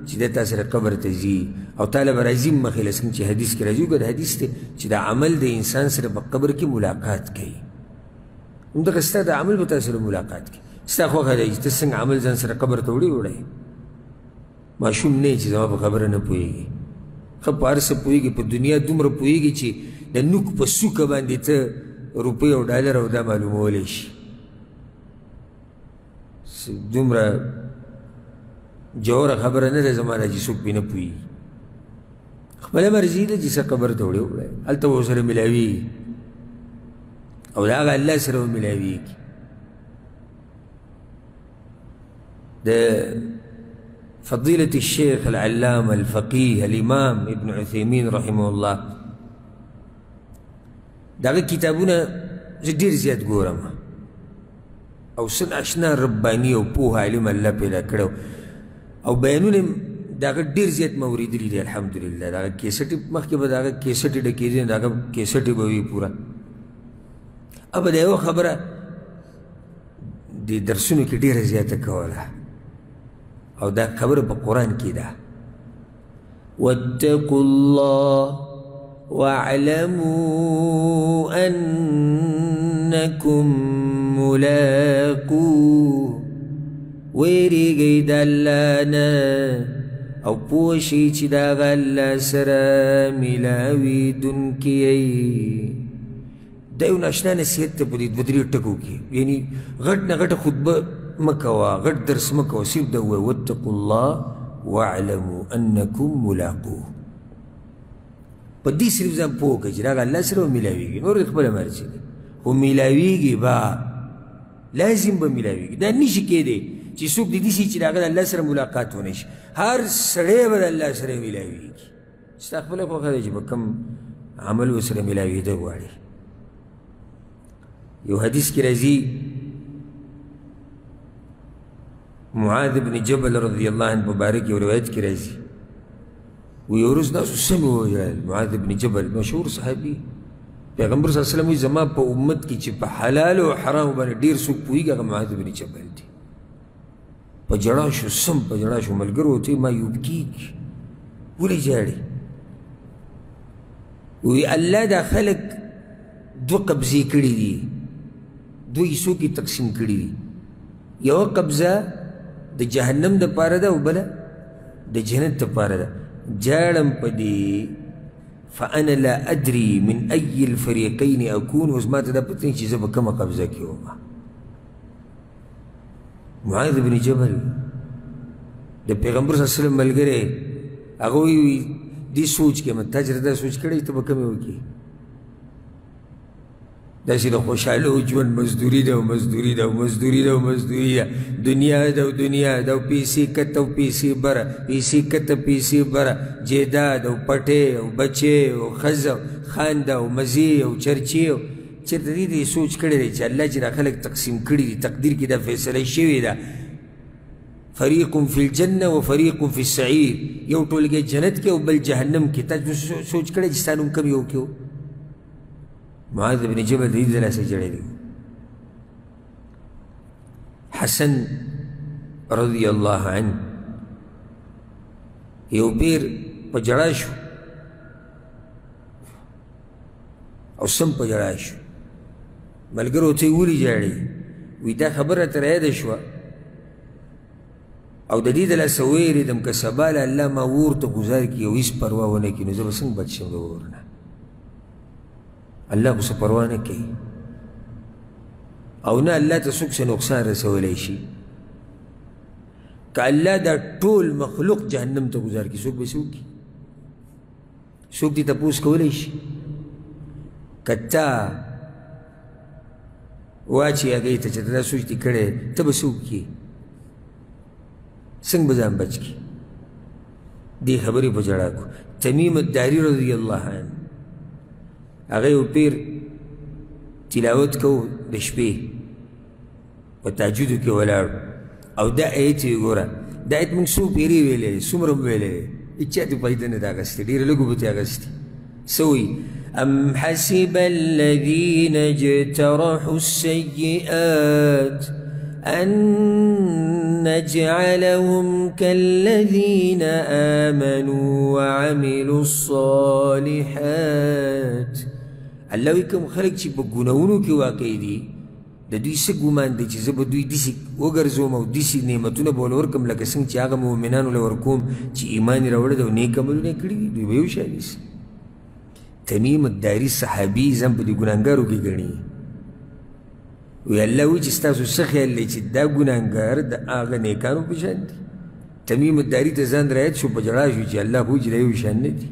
چې د تا سره قبر ته ځي او تعالی به راځي مخې له څنګه چې حدیث کې راځي وګوره حدیث دی چې دا عمل د انسان سره په قبر کې ملاقات کوي همدغه ستا د عمل به تا سره ملاقات کوي ستا خوښه ده چې ته څنګه عمل ځان سره قبر ته وړی ماشوم نه چې زما په خبره نه پوهېږي ښه په هر څه پوهېږي په دنیا دومره پوهېږي چې د نوک په سوکه باندې ته روپۍ او ډالر او دا معلومولی شي دومره جوهره خبره نه ده زما دا چې څوک پرې نه پوهېږي خپله مرضي ده چې څه قبر ته وړی وړی هلته به ورسره ملاوېږي او د هغه الله سره به ملاوېږي د فضيلة الشيخ العلامة الفقيه الإمام ابن عثيمين رحمه الله داغه کتابونه زه ډېر زیات ګورم او سن اشنا رباني او پوه عالم الله پیدا کړو او بیانونه داغه ډېر زیات ما اورېدلي دي الحمدلله داغه کیسټې مخکې به داغه کیسټې ډکېدې داغه کیسټې به وي پوره اب د یو خبره د درسونو کې ډېره زیاته کوله او دا خبره په قرآن کې ده واتقوا الله واعلموا انکم ملاقوه ویریږئ د الله نه او پوه شئ چې د هغه الله سره میلاوېدونکي یئ دا یو ناشنا نصیحت دی په دې دوه درې ټکو کې یعنی غټ نه غټه خطبه مه کوه غټ درس مه کوه صرف دا ووایه واتقوا الله واعلموا انکم ملاقوه په دې صرف ځان پوه کړئ چې د هغه الله سره به میلاوېږي نور خپله مرضي دی خو میلاوېږي به لازم به میلاوېږي دا نشي کېدی چې څوک د دې شي چې د هغه د الله سره ملاقات ونه شي هر سړی به د الله سره میلاوېږي ستا خپله خوښه ده چې په کوم عمل ورسره میلاوېده غواړي یو حدیث کې راځي معاذ بن جبل رضی الله عنه مبارک یو روایت کې راځي وی یو ورځ ناسو سمې وویل معاذ بن جبل مشهور صحابي پیغمبر صلی الله علیه وسلم وایي زما په امت کې چې په حلال او حرام باندې ډېر څوک پوهېږي هغه معاذ بن جبل دی په ژړا شو سم په ژړا شو ملګرو ورته ما یبکیک ولې ژاړې وی الله دا خلک دوه قبضې کړي دي دوه حصو کې تقسیم کړي دي یوه قبضه د جهنم دپاره ده او بله د جنت دپاره ده جاړم په دې فانا لا ادري من اي الفريقين اكون اوس ما ته دا پته نه چې زه به کومه قبضه کې وم معاذ بن جبل د پیغمبر صلی الله علیه وسلم ملګری هغه وایي دې سوچ کې ما تا چې دا سوچ کړی ته به کومې وکړې داسې د خوشحالو ژوند مزدوري ده او مزدوري ده او مزدوري ده او مزدوري ده دنیا ده او دنیا ده او پیسې کته او پیسې بره پیسې کته پیسې بره جیداد او پټې او بچې او ښځه خانده او مزې او چرچې چېرته دې دې سوچ کړی دی چې الله چې دا خلک تقسیم کړي دي تقدیر کې دا فیصله شوې ده فریق فی الجنه و فریق فی السعیر یو ټولګی جنت کې او بل جهنم کې تا سوچ کړی چې ستا نوم کوم یو کې معاذ بن جبل د دې د لاسه جړېدی حسن رضی الله عنه یو پیر په جړا شو او سم په جړا شو ملګرو ته یې ولې ژاړې وی دا خبره تر یاده شوه او د دې د لاسه ویرېدم که سبا له الله ما اور ته ګزار کړي او هېڅ پروا ونه کړي نو زه به څنګه بچ شم د اور نه الله خو څه پروا نه کوي او نه الله ته څوک څه نقصان رسولی شي که الله دا ټول مخلوق جهنم ته ګزار کړي څوک به څه وکړي څوک دې تپوس کولی شي که تا واچي هغې ته چې ته دا سوچ دې کړی ته به څه وکړي څنګه به ځان بچ کړي دې خبرې په ژړا کړو تمیم الداري رضی الله عنه هغه یو پیر تلاوت کو د شپې په تهجدو کې ولاړ او دا ایت یې ګوره دا ایت موږ څو پیرې ویلی څومره مو ویلی هېچا ته فایده نه ده اخیستې ډېره لږو به ترې اخیستې څه وایي أم حسب الذين اجترحوا السيئات أن نجعلهم كالذين آمنوا وعملوا الصالحات. الله وی کوم خلق چې په ګناهونو کې واقع دي د دوی څه ګمان دی چې زه به دوی داسې وګرځوم او داسې نعمتونه به ورکړم لکه څنګه چې هغه مؤمنانو له ورکوم چې ایمان یې راوړی دی او نیک عملونه یې کړي دي، دوی به یو شان نیسي. تمیم الداري صحابي ځان په دې ګناهګارو کې ګڼي. وی الله وی چې ستاسو څه خیال دی چې دا ګناهګار د هغه نیکانو په شان دي؟ تمیم الداري ته ځان رایت شو، په ژړا شو چې الله وی چې دا یو شان نه دي.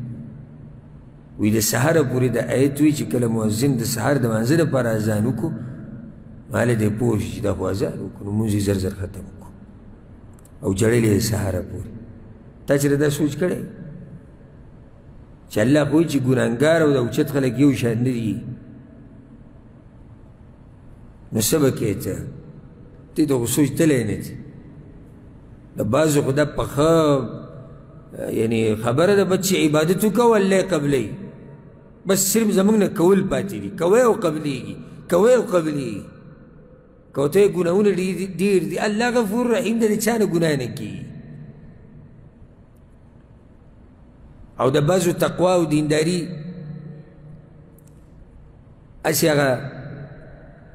وی د سهاره پورې د آیت وی چې کله مؤذن د سهار د لمانځه دپاره اذان وکړو ماله دی پوه شي چې دا خو اذان وکړو نو لمونځ یې زر زر ختم وکړو او جړلې د سهاره پورې. تا چېرې دا سوچ کړی چې الله خو وایي چې ګناهګار او د اوچت خلک یو شان نه دي؟ نو څه به کوې ته؟ ته ته خو سوچتلی نه دي. د بعضو خو دا پخه یعنې خبره ده بس چې عبادت وکوه الله یې قبلوي، بس صرف زموږ نه کول پاتې دي، کوی او قبلیږي، کوی او قبلیږي. که ورته یې ګناهونه ډېر دي، الله غفور رحیم دی، د چا نه ګناه نه کېږي. او د بعضو تقوا او دینداري هسې هغه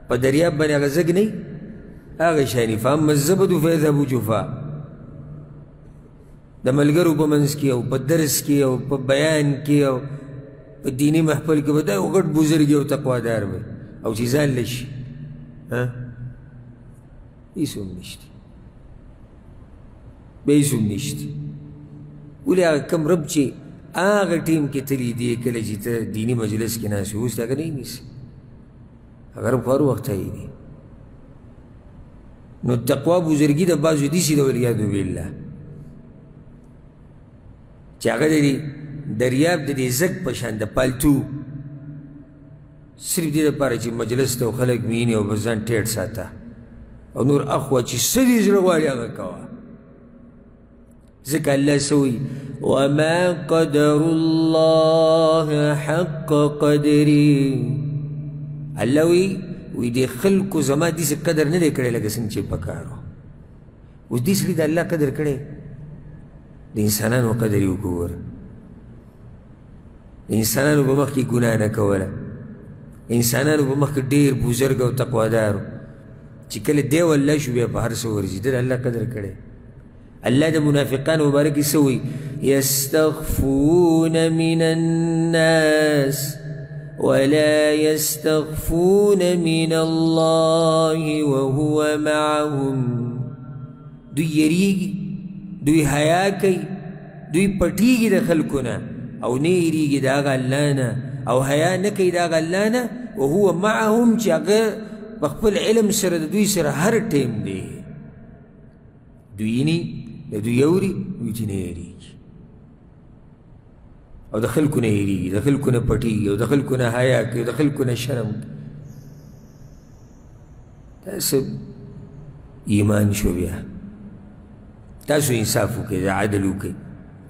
په دریاب باندې هغه زګ نه وي هغه شاني. فاما الزبد فیذهب جفا. د ملګرو په منځ کې او په درس کې او په بیان کې او په دیني محفل کې به دا یو غټ بزرګ او تقوادار وي او چې ځان لشي هېڅ هم نشته، بیا هېڅ هم نشته. ولې هغه کوم رب چې هغه ټیم کې تللی دی کله چې ته دیني مجلس کې ناست وي اوس هغه نه نیسي، هغه رب خو هر وخت یې دی. نو تقوا بزرګي د بعضو داسې ده والعیاذ بالله چې هغه د دریاب د دې زګ په شان د پالتو صرف دې دپاره چې مجلس ته خلک ویني او بس ځان ټیټ ساته او نور اخوا چې څه دې زړه غواړي هغه کوه. ځکه الله څه وایي وما قدر الله حق قدري. الله وی دې خلکو زما داسې قدر نه دی کړی لکه څنګه چې پکار و. اوس دې سړي د الله قدر کړی، د انسانانو قدر یې وګوره. د انسانانو په مخ کې ګناه نه کوله، انسانانو په مخ کې ډېر بزرګ او تقوادار چې کله دی والله شو بیا په هر څه ورځي. ده د الله قدر کړی. الله د منافقانو مبارک یې څه وایي یستخفون من الناس ولا يستخفون من الله وهو معهم. دوی یریږي، دوی حیا کوي، دوی پټیږي د خلکو نه او نه یریږي د هغه الله نه او حیا نه کوي د هغه الله نه. وهو معهم چې هغه په خپل علم سره د دوی سره هر ټیم دی. دوی ییني د دوی اوري دوی چې نه یریږي او د خلکو نه یریږي، د خلکو نه پټیږي او د خلکو نه حیا کوي او د خلکو نه شرم کوي. دا څه ایمان شو بیا؟ تاسو انصاف وکړئ، عدل وکړئ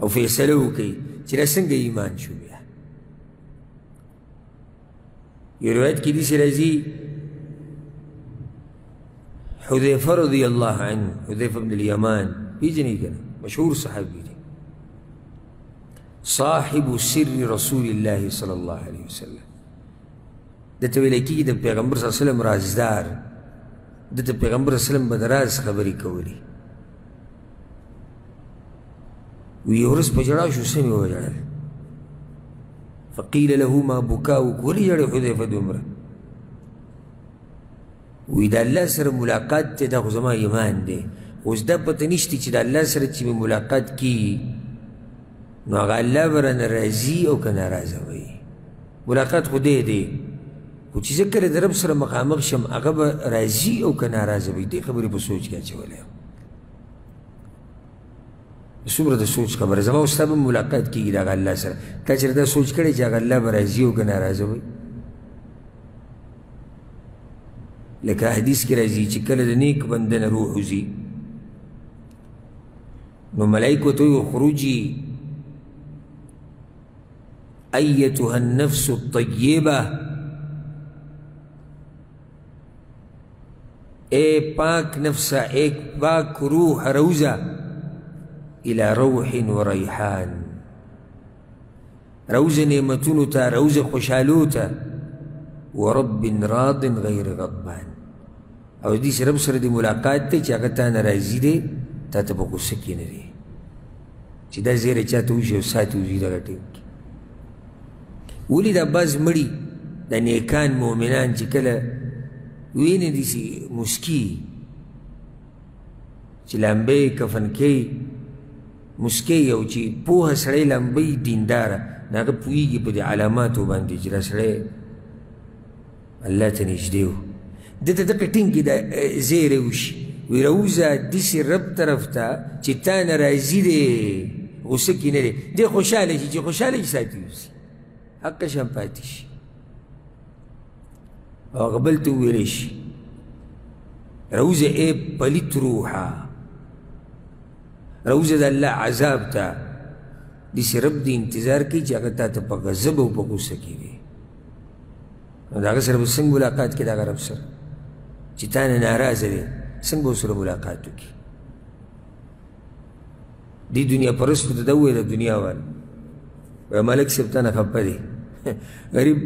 او فیصله وکړئ چې دا څنګه ایمان شو بیا. یو روایت کې داسې راځي حذیفه رضی الله عنه، حذیفه بن الیمان پیژنئ که نه؟ مشهور صحابي دی، صاحب سر رسول الله صلی الله علیه وسلم. دته ویلی کېږي د پیغمبر صلی الله علیه وسلم رازدار. دته پیغمبر صلی الله علیه وسلم به د راز خبرې کولې. وی یو ورځ په ژړا شو، څه مې وژړل؟ فقیل له ما بکاؤک، ولې ژړې حذیفه دومره؟ وی د الله سره ملاقات دی دا خو زما ایمان دی. اوس دا پته نشته چې د الله سره چې مې ملاقات کېږي نو هغه الله به رانه راځي او که ناراضه وي. ملاقات خو دی دی خو چې زه کله د رب سره مخامخ شم هغه به راځي او که ناراضه وي. دې خبرې په سوچ کې اچولی یم. څومره د سوچ خبره، زما او ستا به ملاقات کېږي د هغه الله سره. تا چېرې دا سوچ کړی چې هغه الله به راځي او که ناراضه وي؟ لکه حدیث کې راځي چې کله د نیک بنده نه روح وځي نو ملائکو ته وایي اخرجي ایتها النفس الطیبه، اے پاک نفسا، ایک پاک روح روزہ الى روح و ریحان، روز نعمتونو تا، روز خوشحالو تا، و رب راض غیر غضبان، او دیس رب سره دی ملاقات تے چاکا تا نرازی دے تا تا با غصه نه دی چی دا زیر چا تا وشی و ساتی وزی دا غٹیم کی. ولی دا باز مڑی دا نیکان مومنان چی کلا وین دیسی مسکی چی لامبے کفن کی مسکی یو چی پوها سڑے لامبے دیندارا ناغا پویگی پا دی علاماتو باندی چی را سڑے اللہ تا نجدیو دتا دقا ٹنکی دا زیر وشی وی روزا دیسی رب طرف تا چی تا نرازی دے غصه کی نده دی خوشحاله چی خوشحاله چی ساتی وزی حقش هم پاتیش او قبلتو ویلش روزا اے پلیت روحا، روزا دا اللہ عذاب تا دیسی رب دی انتظار کی چی اگر تا تا پا غضب و پا غصه کی دی دا اگر سر بسنگ ملاقات کی دا اگر رب سر چی تانا ناراض دے سنگ بو سر ملاقاتو کی دی دنیا پرستو تا دوئے دا دنیا والا وی ملک سبتانا خبا دے غریب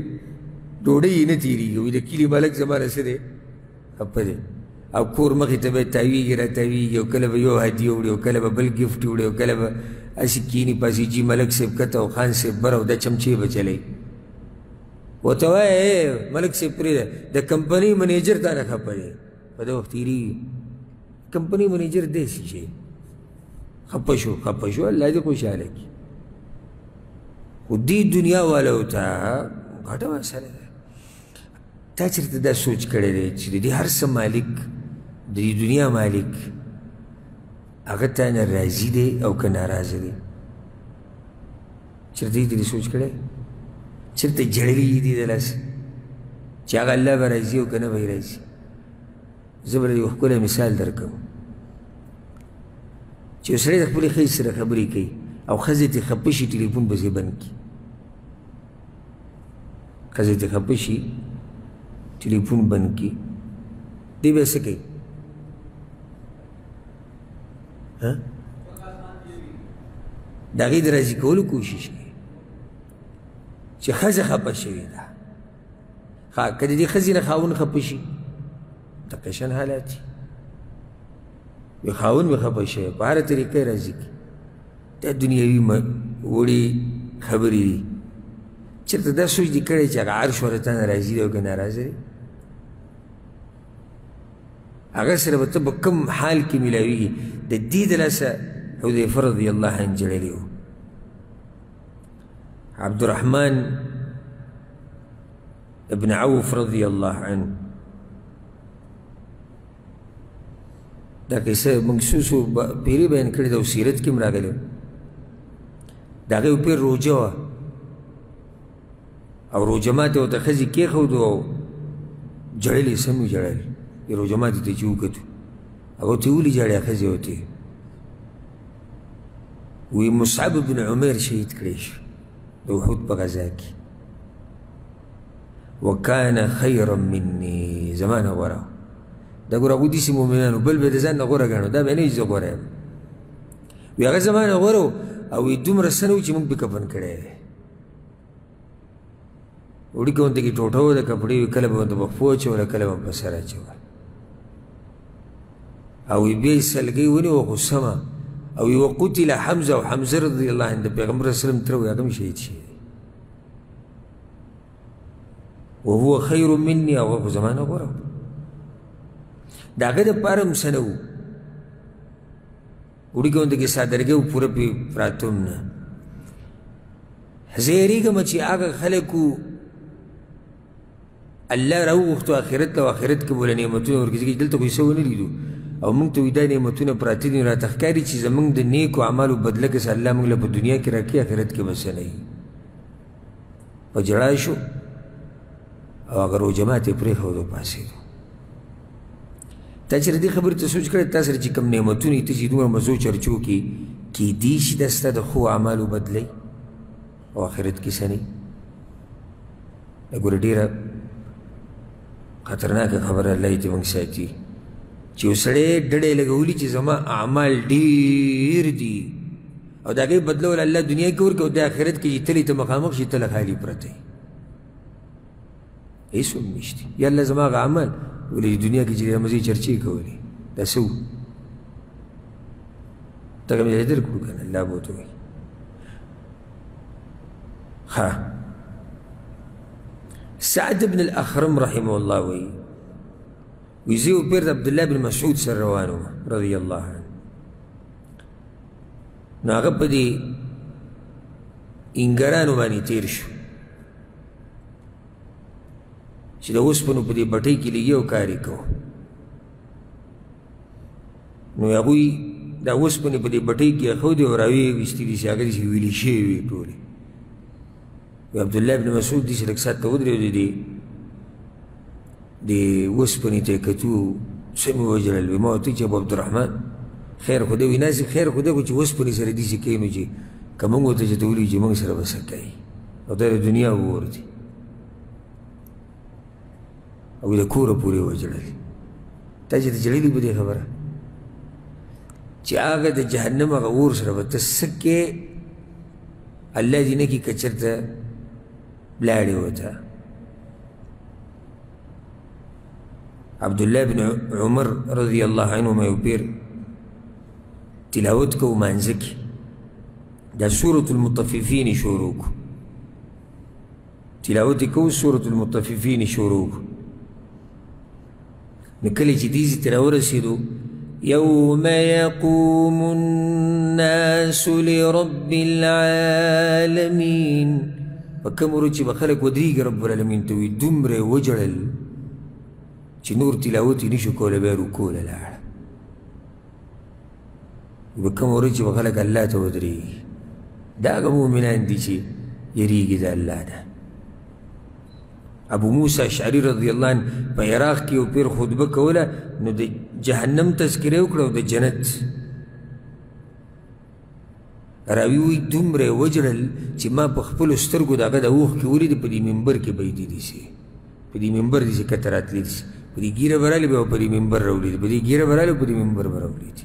ڈوڑی ہی نتیری گئی دا کلی ملک زمانہ سے دے خبا دے او کور مخی تبا تاویگی را تاویگی او کلب یو حدی اوڑی او کلب بل گفت اوڑی او کلب اسی کینی پاسی جی ملک سب کتا او خان سب برا دا چمچے بچلے و توائے ملک سب پری دا کمپنی منیجر تانا خبا دے پدا وقتیری کمپنی منیجر دے سی چھے خبا شو اللہ دے خوش آلے کی خود دی دنیا والا ہوتا گھاٹا مسئلہ دا تا چرتا دا سوچ کردے دے چی دی ہر سا مالک دی دنیا مالک اگر تا نرازی دے او کا ناراض دے چرتا دی سوچ کردے چرتا جڑلی دی دلاس چی آگا اللہ با رازی او کا نبای رازی زبر دی وحکول مثال در کم چی اسرے تک پولی خیز سر خبری کئی او خزیتی خپشی تلیفون بزی بند کی خزیتی خپشی تلیفون بند کی دی بیسے کئی دا غید رازی کولو کوشش کی چی خز خپشوی دا کدی دی خزی نخواون خپشی تقشن حالاتی وی خواون بی خپشوی پہر طریقہ رازی کی دا دنیاوی وڑی خبری دی چرتا دا سوچ دی کڑے چاکا عرش ورطان رازی دے وکا ناراض دے اگر سر بطا بکم حال کی ملاوی گی دا دید لسا حذیفہ رضی اللہ عنہ جڑے ہو عبدالرحمن ابن عوف رضی اللہ عنہ دا کیسا منگسوسو پیری بین کردے دا سیرت کم را گلے دا غیو پیر روجہ او روجماتی ہوتا خزی کی خودو او جڑلی سمی جڑلی یہ روجماتی تا چوکتو اگو تیولی جڑیا خزی ہوتی وی مصعب بن عمیر شہید کریش دو حود پا غزا کی وکان خیرا منی زمان غورا دا گورا گو دیسی مومنانو بل بیدزان غورا گانو دا بینیج دا غورا وی اگر زمان غورا اوی دوم رسنو چی منگ بکفن کرے اوڑی کونتے کی ٹوٹو دا کپڑی وی کلب بند بخفو چولا کلب بند بسرا چولا اوی بی سلگی ونی و خسما اوی وقتل حمزہ و حمزہ رضی اللہ عنہ پیغمبر سلم ترو یاکم شہید شہید وهو خیر منی او زمان غورا دا غد پارم سنو اوڑی کونتے کی سادرگے و پورا پی پراتم نا زیری گا مچی آگا خلقو اللہ رو اختو آخرت لو آخرت کبولا نعمتون اور کسی دلتا کوئی سو نلیدو او منگ تو ویدای نعمتون پراتی دین را تخکاری چیزا منگ دا نیک و عمالو بدلکس اللہ منگ لپا دنیا کی رکی آخرت کے بس نہیں پا جڑایشو او اگر او جماعت پری خودو پاسی دو تا چرا دی خبر تا سوچ کرد تا سر چی کم نعمتونی تا چی دور مزو چرچو کی دیش دستا دا خو عمالو بدلی او آخرت کی سنی اگر دیر خطرناک خبر اللہ تی منگ ساتی چې یو سړی ډډې لګولي چې زما اعمال ډېر دي او د هغې بدله ول الله دنیا کې ورکړي او د آخرت کې چې تلې ته مخامخ شي تله خالي پرته هېڅ هم نشته یا الله زما هغه عمل ولې دنیا کې چې د مزې چرچې کولې دا څه و دغه مې در کړو که نه الله به ورته وایي ها سعد بن الاخرم رحمه الله وایي وزه یو پیر د عبدالله بن مسعود سره روان وم رضی الله عنه نو هغه په دې انګرانو باندې تېر شو چې د اوسپنو په دې بټۍ کې لږ یو کار یې کوو نو هغوی دا اوسپنې په دې بټۍ کې اېښودې او راویې ویستې دي چې هغه داسې ویلې شوې وې ټولې عبدالله بن مسعود داسې لږ ساعت ته ودرېدو د اوسپنې ته یې کتو څه مې وژړل وی ما ورته چې ابو عبدالرحمن خیر خو دی وي ناسې خیر خو دی خو چې اوسپنې سره داسې کوي نو چې که موږ ورته چې ته ولیږي چې موږ سره به څه کوي او دا د دنیا اور دی او د کوره پورې وژړل تا چې ته جړلي په دې خبره چې هغه د جهنم هغه اور سره به ته څه کې الله دې نه کړي که چېرته لاړې ورته عبدالله بن عمر رضی الله عنهما یو پیر تلاوت کو مانځه کې دا سورة المطففین شروع کو تلاوت یې کوو سورة المطففین شروع کو نو کله چې دې ځای ته راورسېدو يوم يقوم الناس لرب العالمين په کوم ورځ چې به خلک ودرېږي رب العالمین ته وي دومره وجړل چې نور تلاوت یې نشو کولی بیا رکوع له لاړه په کوم ورځ چې به خلک الله ته ودرېږي دا هغه مؤمنان دي چې یریږي د الله نه ابو موسی اشعری رضی الله عنه په عراق کې یو پیر خطبه کوله نو د جهنم تذکره وکړه او د جنت راوي وایي دومره وجړل چې ما په خپلو سترګو د هغه د اوښکې ولیدې په دې منبر کې به یې دسې په دې منبر دسې کته راتلې دسې په دې ګیره به رالې بیا په دې منبر راولیدې په دې ګیره به رالې په دې منبر به راولیدې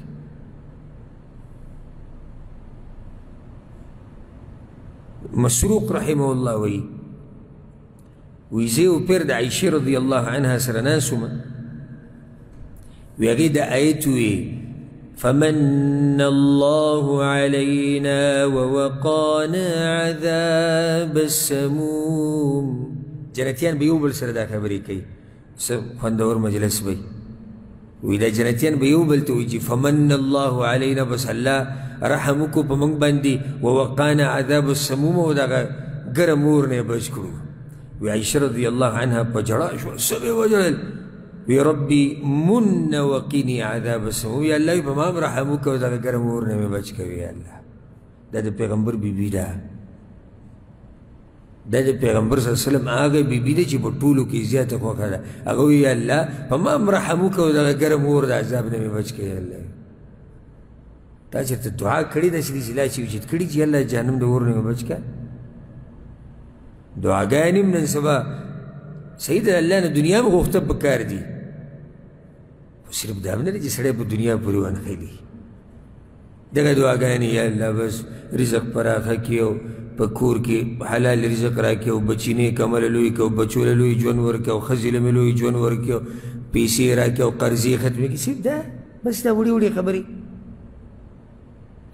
مسروق رحمه الله وایي وی زه یو پیر د عایشې رضی الله عنها سره ناست وم وی هغې دا آیت وی فمن الله علينا ووقانا عذاب السموم جنتیان به یو بل سره دا خبرې کوي څه خوندور مجلس به وی دا جنتیان به یو بل ته وایي چې فمن الله علينا بس الله رحم وکړو په موږ باندې ووقانا عذاب السموم او دغه ګرم اور نه یې بچ کړو وی عائشہ رضی اللہ عنہ په جړا شوه سبې وجړل وی ربي من وقیني عذاب السموم وی الله په ما رحم وکړه دغه ګرم اور نه مې بچ کوي الله دا د پیغمبر بیبي ده دا د پیغمبر صلی الله علیه وسلم هغه بیبي ده چې په ټولو کې زیاته خوښه ده هغه وی الله په ما رحم وکړه دغه ګرم اور د عذاب نه مې بچ کوي الله تا چېرته دعا کړې ده چې داسې لا چې اوچت کړي چې الله جهنم د اور نه مې بچ کړه دعاګانې هم نن سبا صحیح د الله نه دنیا هم غوښته پکار دي خو صرف دا هم نه دی چې سړی په دنیا پورې ونښلي دغه دعاګانې یا الله بس رزق پراخه کړي او په کور کې حلال رزق راکړي او بچي نیک عمله لوی کړي او بچو له لوی ژوند ورکړي او ښځې له مې لوی ژوند ورکړي او پیسې راکړي او قرضې ختمې کړي صرف دا بس دا وړې وړې خبرې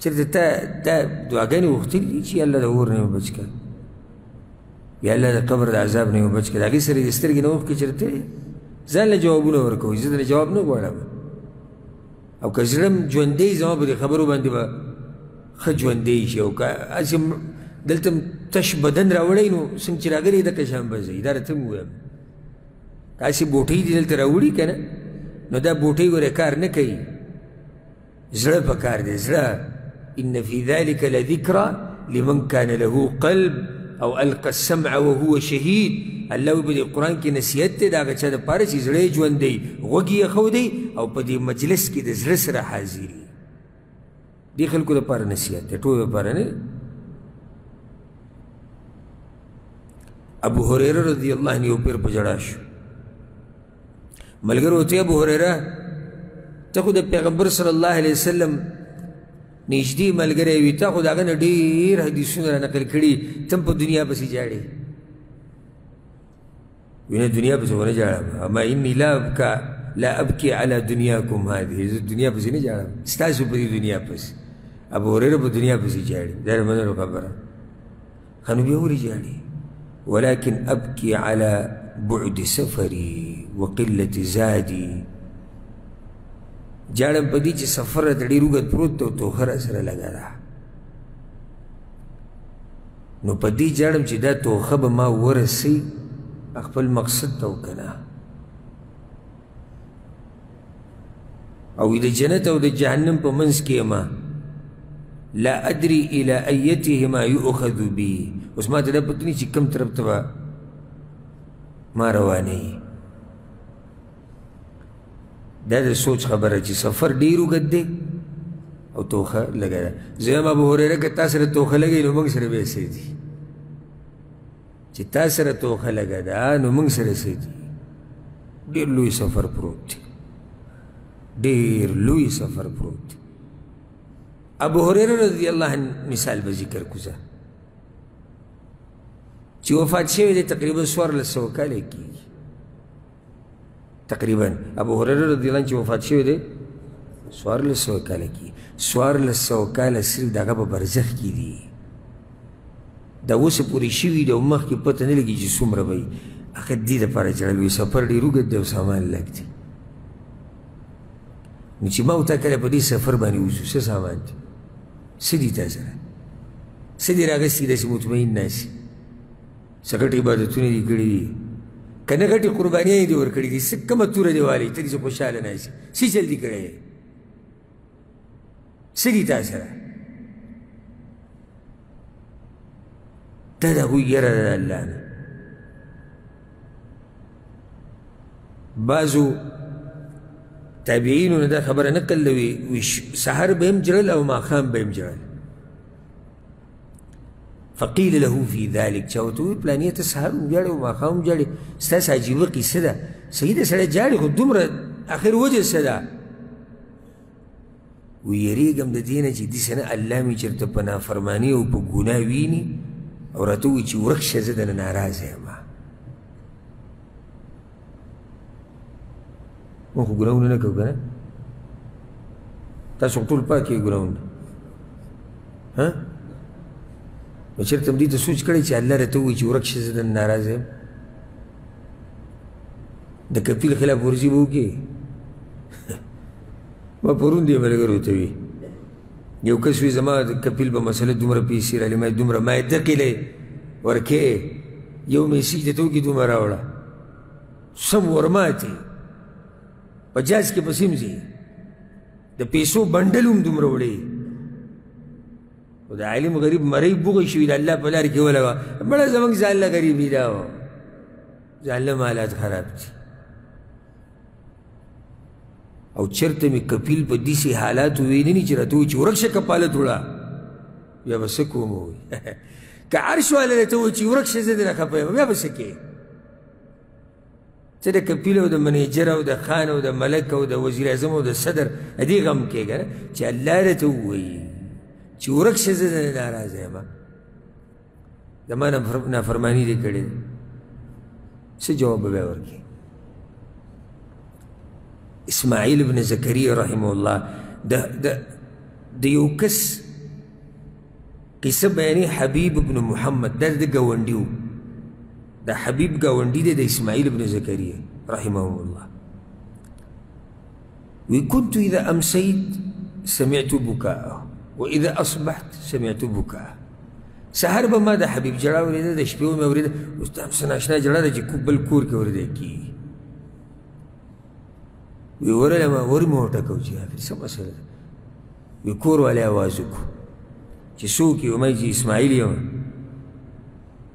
چېرته تا دا دعاګانې غوښتلي دي چې الله د اور نه مې بچ کړه یا الله د قبر د عذاب نه مې بچ کړه د هغې سره دې سترګې نه اوښکې چېرته ځان له جوابونه ورکوئ زه درنه جواب نه غواړم او که زړه م ژوندی زما په دې خبرو باندې به ښه ژوندی شي او که هسې دلته تش بدن راوړی نو څنګه چې راغلی دقه شان به ځئ دا راته م ووایم که هسې بوټۍ دې دلته راوړي که نه نو دا بوټۍ ورې کار نه کوي زړه په کار دی زړه ان فی ذلک لذکرى لمن کان له قلب او القى السمع وهو شهید الله په دې قرآن کې نصیحت دی د هغه چا دپاره چې زړه یې ژوندی غوږ یې ایښودی او په دې مجلس کې د زړه سره حاضر وي دې خلکو دپاره نصیحت دی ټولو دپاره نه ابو هریره رضی الله عنه یو پیر په ژړا شو ملګرو ورته ابو هریره ته خو د پیغمبر صلی الله علیه وسلم نږدې ملګری وي، تا خو د هغه نه ډېر حدیثونه را نقل کړي، ته هم په دنیا پسې جاړې. وی نه دنیا پسې ونه جاړم، اما انی لا ابکی علی دنیاکم هذه، زه دنیا پسې نه جاړم ستاسو په دې دنیا پسې. ابو هریره په دنیا پسې جاړي، دا د منلو خبره. ښه نو بیا ولې جاړي؟ ولكن ابکی علی بعد سفری وقلة زادي، جاړم په دې چې سفر راته ډېر اوږد پروت دی او توښه راسره لګه ده، نو په دې جاړم چې دا توښه به ما ورسوي خپل مقصد ته وکنه. او د جنت او د جهنم په منځ کې یم، لا ادري الى ایتهما یؤخذ بي، اوس ما ته دا پته نه چې کوم طرف ته به ما روانوي. دا د سوچ خبره چې سفر ډېر اوږد دی او توښه لګه ده. زه یم ابو هریره که تا سره توښه لګوي نو موږ سره به یې څه دي، چې تا سره توښه لګه ده نو موږ سره څه دي. ډېر لوی سفر پروت دی، ډېر لوی سفر پروت دی. ابو هریره رضی الله عنه مثال به ذکر کړو زه، چې وفات شوی دی تقریبا 1400 کاله کېږي. تقریبا ابو هریره رضی الله عنه چې وفات شوی دی 1400 کاله کېږي. 1400 کاله صرف دغه په برزخ کې دي، دا اوس پورې شوي دي او مخکې پته نه لګي چې څومره به وي. هغه دې دپاره ژړل، وایي سفر ډېر اوږد دی او سامان لږ دی. نو چې ما او تا کله په دې سفر باندې وځو څه سامان دی، څه دي تا سره، څه دې راغستي داسې مطمئن ناسې، څه ګټ عبادتونه دې کړي دي که نه ګټې قربانیانې دې ورکړي دي، څه کومه توره دې والي ته دې څه خوشحاله ناسې، څه چل دې کړی دی، څه دي تا سره. دا د هغوی یره ده د الله نه. بعضو تابعینو نه دا خبره نقل وي سحر به هم جړل او ماښام به هم جړل. فقیل له فی ذلک، چا ورته وویل پلانې ته سحر هم جاړې او ماښام هم جاړې، ستاسې عجیبه قیصه ده. صحیح ده سړی جاړې خو دومره اخر وجه څه ده؟ وی یریږم د دې نه چې داسې نه الله مې چېرته په نافرماني او په ګناه ویني او راته ووایي چې ورک شه زه درنه ناراضه یم. موږ خو ګناهونه نه کوو که نه؟ تاسو ټول پاک یې ګناهونه نو چېرته هم دې ته سوچ کړی چې الله راته ووایي چې ورک شه زه درنه ناراضه یم؟ د کپیل خلاف ورزي به وکړې؟ ما پرون دې ملګرو ته وي یو کس وي زما د کپیل به مسله دومره پیسې رالې، ما دومره ما یې دقیلې ورکې یو میسیج درته وکړي دومره راوړه سم ورماتې په جاز کې پسې هم ځي د پیسو بنډل هم دومره وړې او د عالم غریب مرۍ بوغی شوي د الله په لار کې ولګه بړه زموږ ځانله غریبي دا و ځانله مالات خراب دي. او چرته مې کپیل په داسې حالاتو ویلی نه چې راته وایي چې ورک شه کپالت وړه بیا به څه کوم وایي که عرش والا راته وایي چې ورک شه زه درنه خفه یم بیا به څه کوې؟ ته د کپیل او د منیجر او د خان او د ملک او د وزیر اعظم او د صدر دې غم کې که نه چې الله راته ووایي چې ورک شه زه درنه ناراضه یم زما نافرماني دې کړې ده، څه جواب به بیا ورکړي؟ اسماعیل ابن زکریا رحمه الله د یو کس قصه بیانې حبیب ابن محمد دا د ګاونډي و، دا حبیب ګاونډي دی د اسماعیل ابن زکریا رحمه الله. وی كنت اذا امسيت سمعت بكاءه واذا اصبحت سمعت بكاءه. سحر به ما د حبیب جړه اورېده، د شپې مې اورېده، اوس ته هم څه ناشنا جړه ده چې بل کور کې اورېدی کېږي. وی ورله ما ور مې وټکو چې حافظ څه مسله ده؟ وی کور والی آواز وکړو چې څوک یې ومایي چې اسماعیل یم.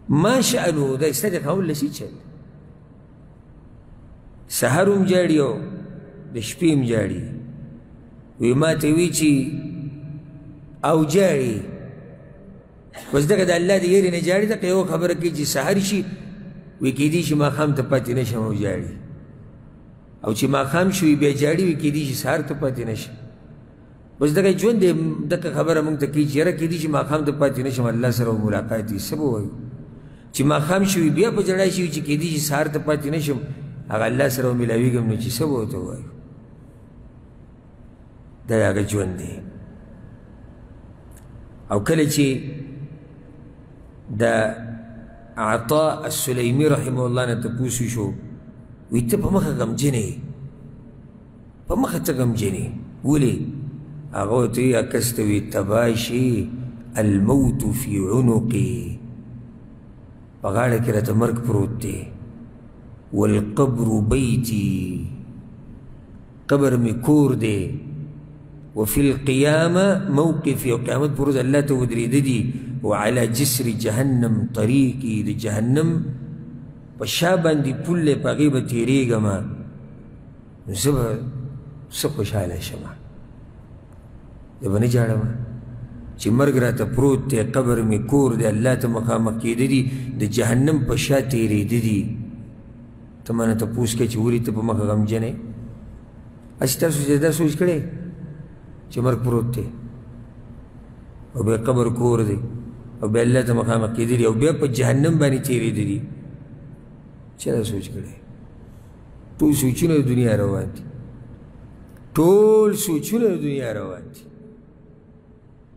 ما شأنو دا ستا د قول له څه چل سحر هم جاړي او د شپې هم جاړي. وی ما ته وی چې او جاړي بس دغه د الله د یېرې نه جاړي دغه یوه خبره کوي چې سحر شي وی کیدای شي ماښام ته پاتې نه شم او جاړي. او چې ماښام شوي بیا جاړي وي کیدای شي سهار ته پاتې نه شي بس دغه ژوند دی دغه خبره موږ ته کوي چې یاره کیدای شي ماښام ته پاتې نه شم الله سره ملاقات وي څه به وایو چې ماښام شوي بیا په جړا شي چې کیدای شي سهار ته پاتې نه شم هغه الله سره ومیلاویږم نو چې څه به ورته ووایو دا هغه ژوند دی او کله چې د عطاء السلیمي رحمه الله نه تپوس وشو وی ته په مخه غمجن یې په مخه ته غمجن یې ولې هغه ورته وی عکس ته وی تباشي الموت فی عنقي په غاړه کې راته مرګ پروت دی والقبر بیتی قبر مې کور دی وفي القيامة موقفي وقيامت بروز الله تودريد دي وعلى جسر جهنم طريقي دي جهنم بشابان دي پل پاقيبة تيريغا ما نسبه سخوش حالا شما دبا نجاڑا ما چه مرگ را تا پروت تے قبر میں کور دے اللہ تا مقامق کی دي دي جهنم پشا تيريد دي تمانا تا پوس کے چه ولی تا پا مقا غم جنے اچھتا سوچ سوچ کرے چې مرګ پروت دی او بیا قبر کور دی او بیا الله ته مخامخ کېدلي او بیا په جهنم باندې تېرېدلي چا دا سوچ کړی ټول سوچونه د دنیا روان دي ټول سوچونه د دنیا روان دي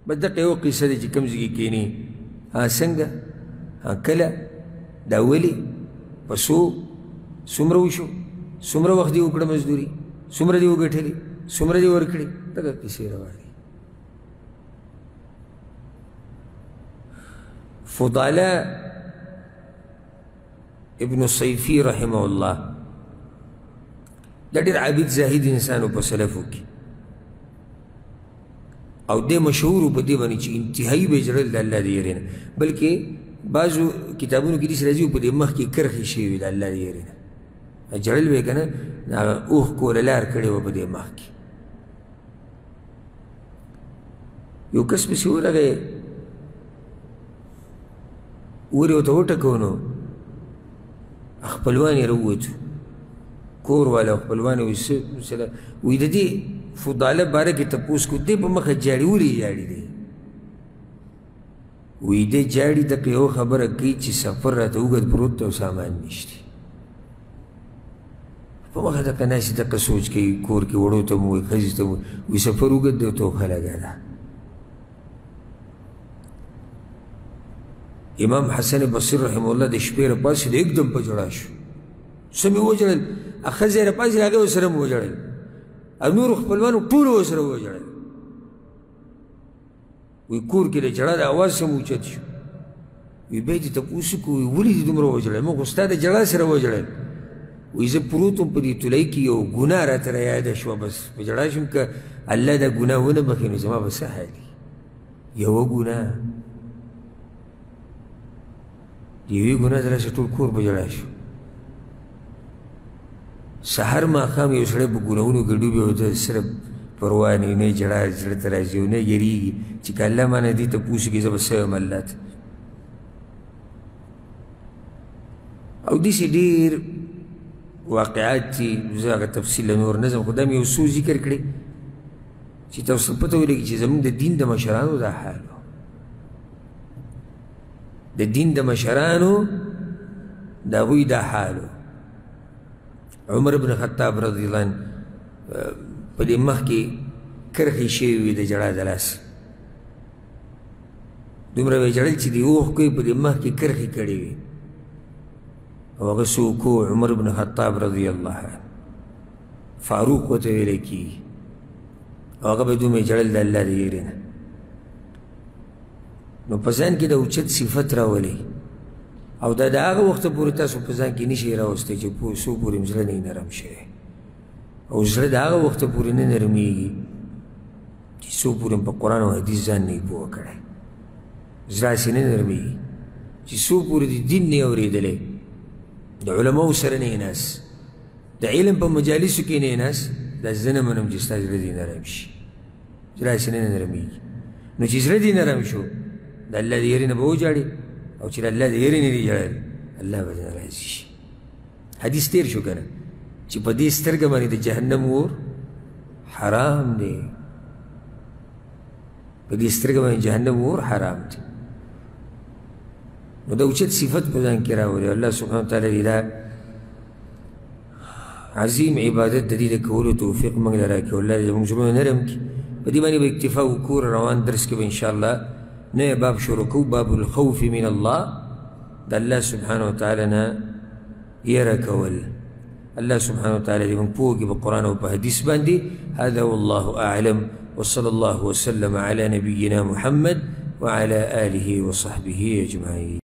بس دغه یو قصه ده چې کوم ځای کې کښېني څنګه کله دا ولې په څومره وشو څومره وخت دې وکړه مزدوري څومره دې وګټلې څومره دې ورکړې دغه کیسې روانې فضاله ابن صیفی رحمه الله دا ډېر عابد زاهد انسان و په سلفو کې او دې مشهور په دې باندې چې انتهایي به یې ژړل د الله د یېرې نه بلکې بعضو کتابونو کې داسې راځي په دې مخ کې کرښې شوي وي د الله د یېرې نه ژړل به یې که نه هغه اوښکو له لار کړې وه په دې مخ کې یو کس پسې ورغی ور یې ورته وټکو نو خپلوان یې راووتو کور والا خپلوان یې وایي د دې فضاله باره کې تپوس کو دې په مخه جاړي ولې جاړي دی وایي دې جاړي دغه یو خبره کوي چې سفر راته اوږد پروت دی او سامان نشته په مخه دغه ناسې دغه سوچ کوي کور کې وړو ته مو وایي ښځې ته مو وایي سفر اوږد دی او توخه لګه ده امام حسن بصری رحمه الله د شپې راپاڅېد एकदम په ژړا شو څه مې وژړل ښځې راپاڅېد هغې ورسره مې وژړل او نورو خپلوانو ټولو ورسره وژړل وایي کور کې د ژړا د اواز سم اوچت شو وایي بیا دې تپوس وکړو وایي ولې دې دومره وژړل موږ خو ستا د ژړا سره وژړل وایي زه پروت وم په دې تولۍ کې یو ګناه راته رایاده شوه بس په ژړا شوم که الله دا ګناه ونه بخښي نو زما به څه حال وي یوه ګناه د یوې ګناه د راسه ټول کور په ژړا شو سهار ماښام یو سړی په ګناهونو کې ډوبي او د صرف پروا نه نه ژړا زړه ته راځي او نه یېرېږي چې که الله مانه دې تپوس وکړي زه به څه یم الله ته او داسې ډېر واقعات دي زه هغه تفصیل نور نه ځم خو دا مې یو څو ذکر کړې چې تاسو پته ولګي چې زموږ د دین د مشرانو دا حال و د دین د مشرانو د هغوی دا حال و عمر بن خطاب رضی الله عنه په دې مخ کې کرښې شوې وي د ژړا د لاسه دومره به یې ژړل چې د اوښکو یې په دې مخ کې کرښې کړې وي او هغه څوک و عمر بن خطاب رضی الله عنه فاروق ورته ویلی کېږي او هغه به دومره یې ژړل د الله د یېرې نه نو په ځان کې د اوچت صفت راولي او دا د هغه وخته پورې تاسو په ځان کې نشئ راوستی چې څو پورې زړه نه نرم شوی او زړه د هغه وخته پورې نه نرمېږي چې څو پورې په قرآن او حدیث ځان نه یې پوه کړی زړه هسې نه نرمېږي چې څو پورې د دین نه یې اورېدلی د علماو سره نه یې ناست د علم په مجالسو کې نه یې ناست دا زه نه منم چې ستا زړه دې نرم شي زړه هسې نه نرمېږي نو چې زړه دې نرم شو د الله د یېرې نه به وژاړې او چې د الله د یېرې نه دې ژړل الله به دې راضي شي حدیث تېر شو که نه چې په دې سترګه باندې د جهنم اور حرام دی، په دې سترګه باندې جهنم اور حرام دی. نو د اوچت صفت په ځان کې راولي. الله سبحانه وتعالی دې دا عظیم عبادت د دې د کولو توفیق موږ له راکړي. الله دې زموږ زړونه نرم کړي. په دې باندې به اکتفا وکړو. روان درس کې به انشاءالله نوی باب شروع کوو، باب الخوف من الله، د الله سبحانه وتعالی نه یره کول. الله سبحانه وتعالی دې موږ پوه کړي په قرآن او په حدیث باندې. هذا والله أعلم، وصلى الله وسلم على نبينا محمد وعلى آله وصحبه أجمعين.